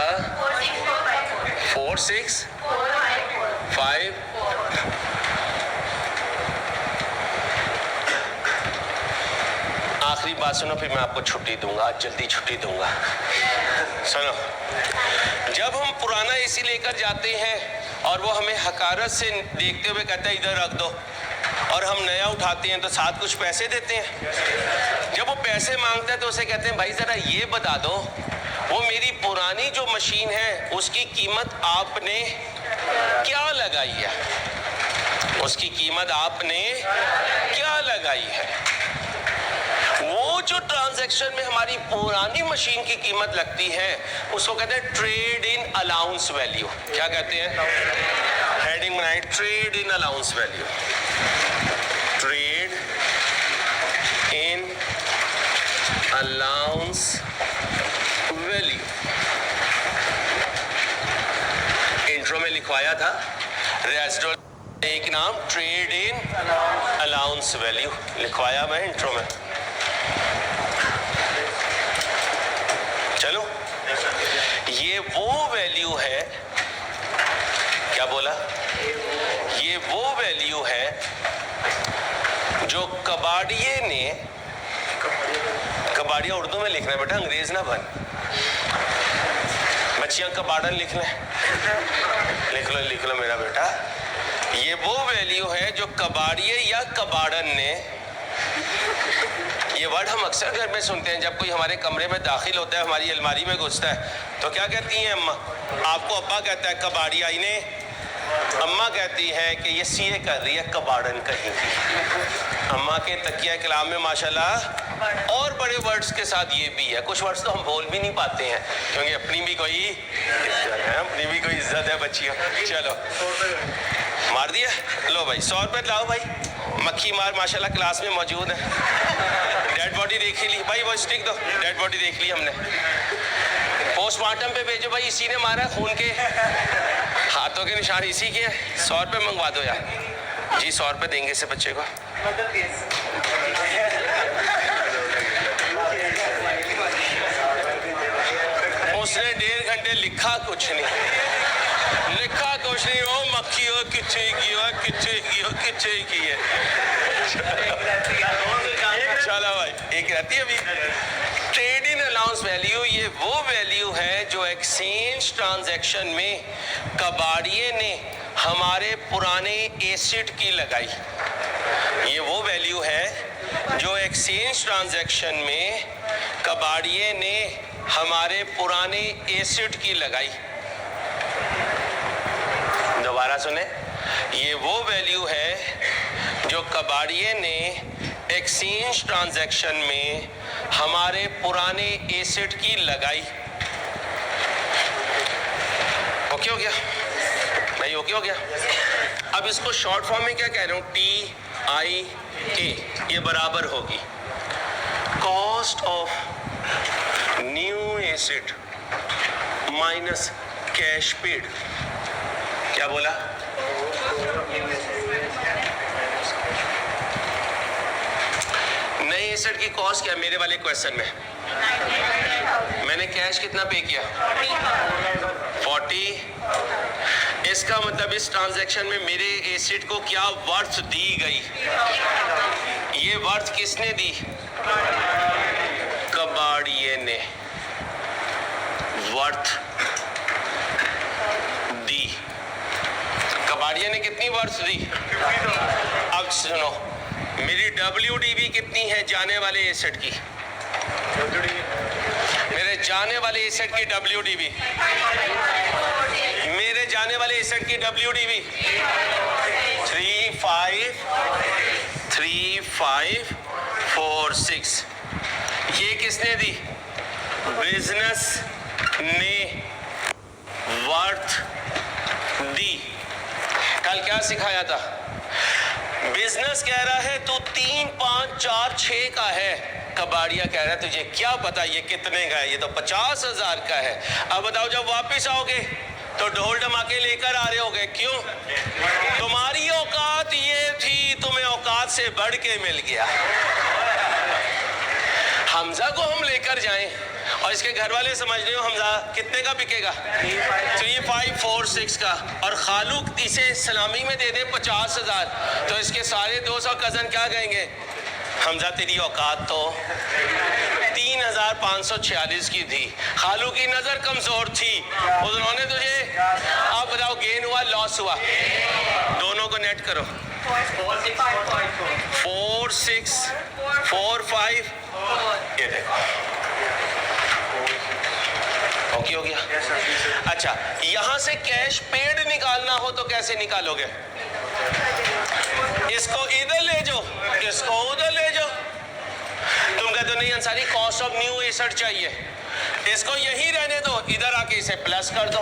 4,6,5। आखिरी बात सुनो, फिर मैं आपको छुट्टी दूंगा। आज जल्दी छुट्टी दूंगा। सुनो, जब हम पुराना एसी लेकर जाते हैं और वो हमें हकारत से देखते हुए कहता है इधर रख दो, और हम नया उठाते हैं तो साथ कुछ पैसे देते हैं। जब वो पैसे मांगता है तो उसे कहते हैं भाई जरा ये बता दो, वो मेरी पुरानी जो मशीन है उसकी कीमत आपने क्या लगाई है? उसकी कीमत आपने क्या लगाई है? वो जो ट्रांजैक्शन में हमारी पुरानी मशीन की कीमत लगती है उसको कहते हैं ट्रेड इन अलाउंस वैल्यू। क्या कहते हैं? हेडिंग बनाए, trade in allowance value. Trade in allowance value. Intro में लिखवाया था रेस्टोरेंट एक नाम, ट्रेड इन अलाउंस वैल्यू लिखवाया मैं इंट्रो में। चलो, ये वो वैल्यू है, क्या बोला? ये वो वैल्यू है जो कबाड़िए ने, कबाड़िया उर्दू में लिखना है बेटा, अंग्रेज ना बन। बच्चियां कबाड़न लिख लें, लिख लो मेरा बेटा। ये वो वैल्यू है जो कबाड़िए या कबाड़न ने, ये वर्ड हम अक्सर घर में सुनते हैं। जब कोई हमारे कमरे में दाखिल होता है, हमारी अलमारी में घुसता है, तो क्या कहती हैं अम्मा? आपको अब्बा कहता है कबाड़िया ने, अम्मा कहती है कि ये सीए कर रही है कबाड़न कहीं की। अम्मा के तकिया कलाम में माशाल्लाह और बड़े वर्ड्स के साथ ये भी है। कुछ वर्ड्स तो हम बोल भी नहीं पाते हैं क्योंकि अपनी भी कोई इज्जत है, अपनी भी कोई इज्जत है बच्चियों। चलो मार दिया। लो भाई 100 रुपये लाओ भाई। मक्खी मार माशाल्लाह क्लास में मौजूद है। डेड बॉडी देख ली भाई, वो स्टिक दो। डेड बॉडी देख ली हमने। पोस्टमार्टम पे भेजो भाई, इसी ने मारा, खून के हाथों के निशान इसी के हैं। 100 रुपये मंगवा दो यार जी। 100 रुपये देंगे इसे बच्चे को। उसने 1.5 घंटे लिखा कुछ नहीं, लिखा कुछ नहीं। ओ मक्खी हो किच्छे की हो, किच्छे की हो, किच्छे की है। चलो भाई, एक रहती है अभी। ट्रेड इन अनाउंस वैल्यू ये वो वैल्यू है जो एक्सचेंज ट्रांजैक्शन में कबाड़िए ने हमारे पुराने एसिड की लगाई। ये वो वैल्यू है जो एक्सचेंज ट्रांजैक्शन में कबाड़िए ने हमारे पुराने एसिड की लगाई। दोबारा सुने, ये वो वैल्यू है जो कबाड़िए ने एक्सचेंज ट्रांजैक्शन में हमारे पुराने एसिड की लगाई। ओके हो गया भाई? ओके हो गया। अब इसको शॉर्ट फॉर्म में क्या कह रहा हूं, TIA, ये बराबर होगी cost of new acid minus cash paid. क्या बोला? नए एसेट की कॉस्ट क्या मेरे वाले क्वेश्चन में? मैंने कैश कितना पे किया? 40। इसका मतलब इस ट्रांजैक्शन में मेरे एसेट को क्या वर्थ दी गई? ये वर्थ किसने दी? कबाड़िए ने वर्थ दी। कबाड़िए ने कितनी वर्थ दी? अब सुनो, मेरी WDV कितनी है जाने वाले एसेट की? मेरे जाने वाले एसेट की WDV, मेरे जाने वाले एसेट की WDV 3546। ये किसने दी? बिजनेस ने वर्थ दी। कल क्या सिखाया था? बिजनेस कह रहा है तू 3, 5, 4, 6 का है, कबाड़िया कह रहा है तुझे क्या पता ये कितने का है, ये तो 50,000 का है। अब बताओ, जब वापस आओगे तो ढोल ढमाके लेकर आ रहे होगे। क्यों? तुम्हारी औकात ये थी, तुम्हें औकात से बढ़ के मिल गया। हमजा को हम लेकर जाएं और इसके घर वाले समझ रहे हो हमजा कितने का बिकेगा? 3546 का, और खालू इसे सलामी में दे दे 50,000, तो इसके सारे 200 कजन क्या कहेंगे? हमजा तेरी औकात तो 3546 की थी। खालू की नजर कमजोर थी, उन्होंने तुझे, अब बताओ गेन हुआ लॉस हुआ? दोनों को नेट करो। 4645, ये देखो ओके हो गया। अच्छा, यहां से कैश पेड निकालना हो तो कैसे निकालोगे? इसको इधर ले जाओ, इसको उधर ले जाओ। तुम कहते हो नहीं Ansari, cost of new asset चाहिए, इसको यही रहने दो, इधर आके इसे प्लस कर दो।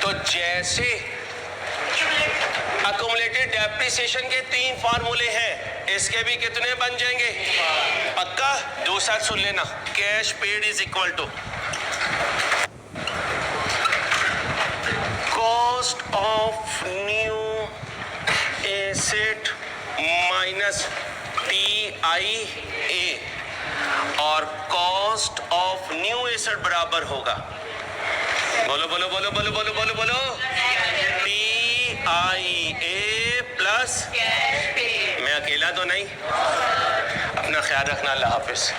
तो जैसे अक्यूमुलेटेड डेप्रिसिएशन के 3 फार्मूले हैं, इसके भी कितने बन जाएंगे? पक्का? दूसरा सुन लेना, cash paid is equal to cost of new asset minus TIA, और कॉस्ट ऑफ न्यू एसेट बराबर होगा, बोलो बोलो बोलो बोलो बोलो बोलो बोलो, TIA प्लस, मैं अकेला तो नहीं। अपना ख्याल रखना, अल्लाह हाफिज।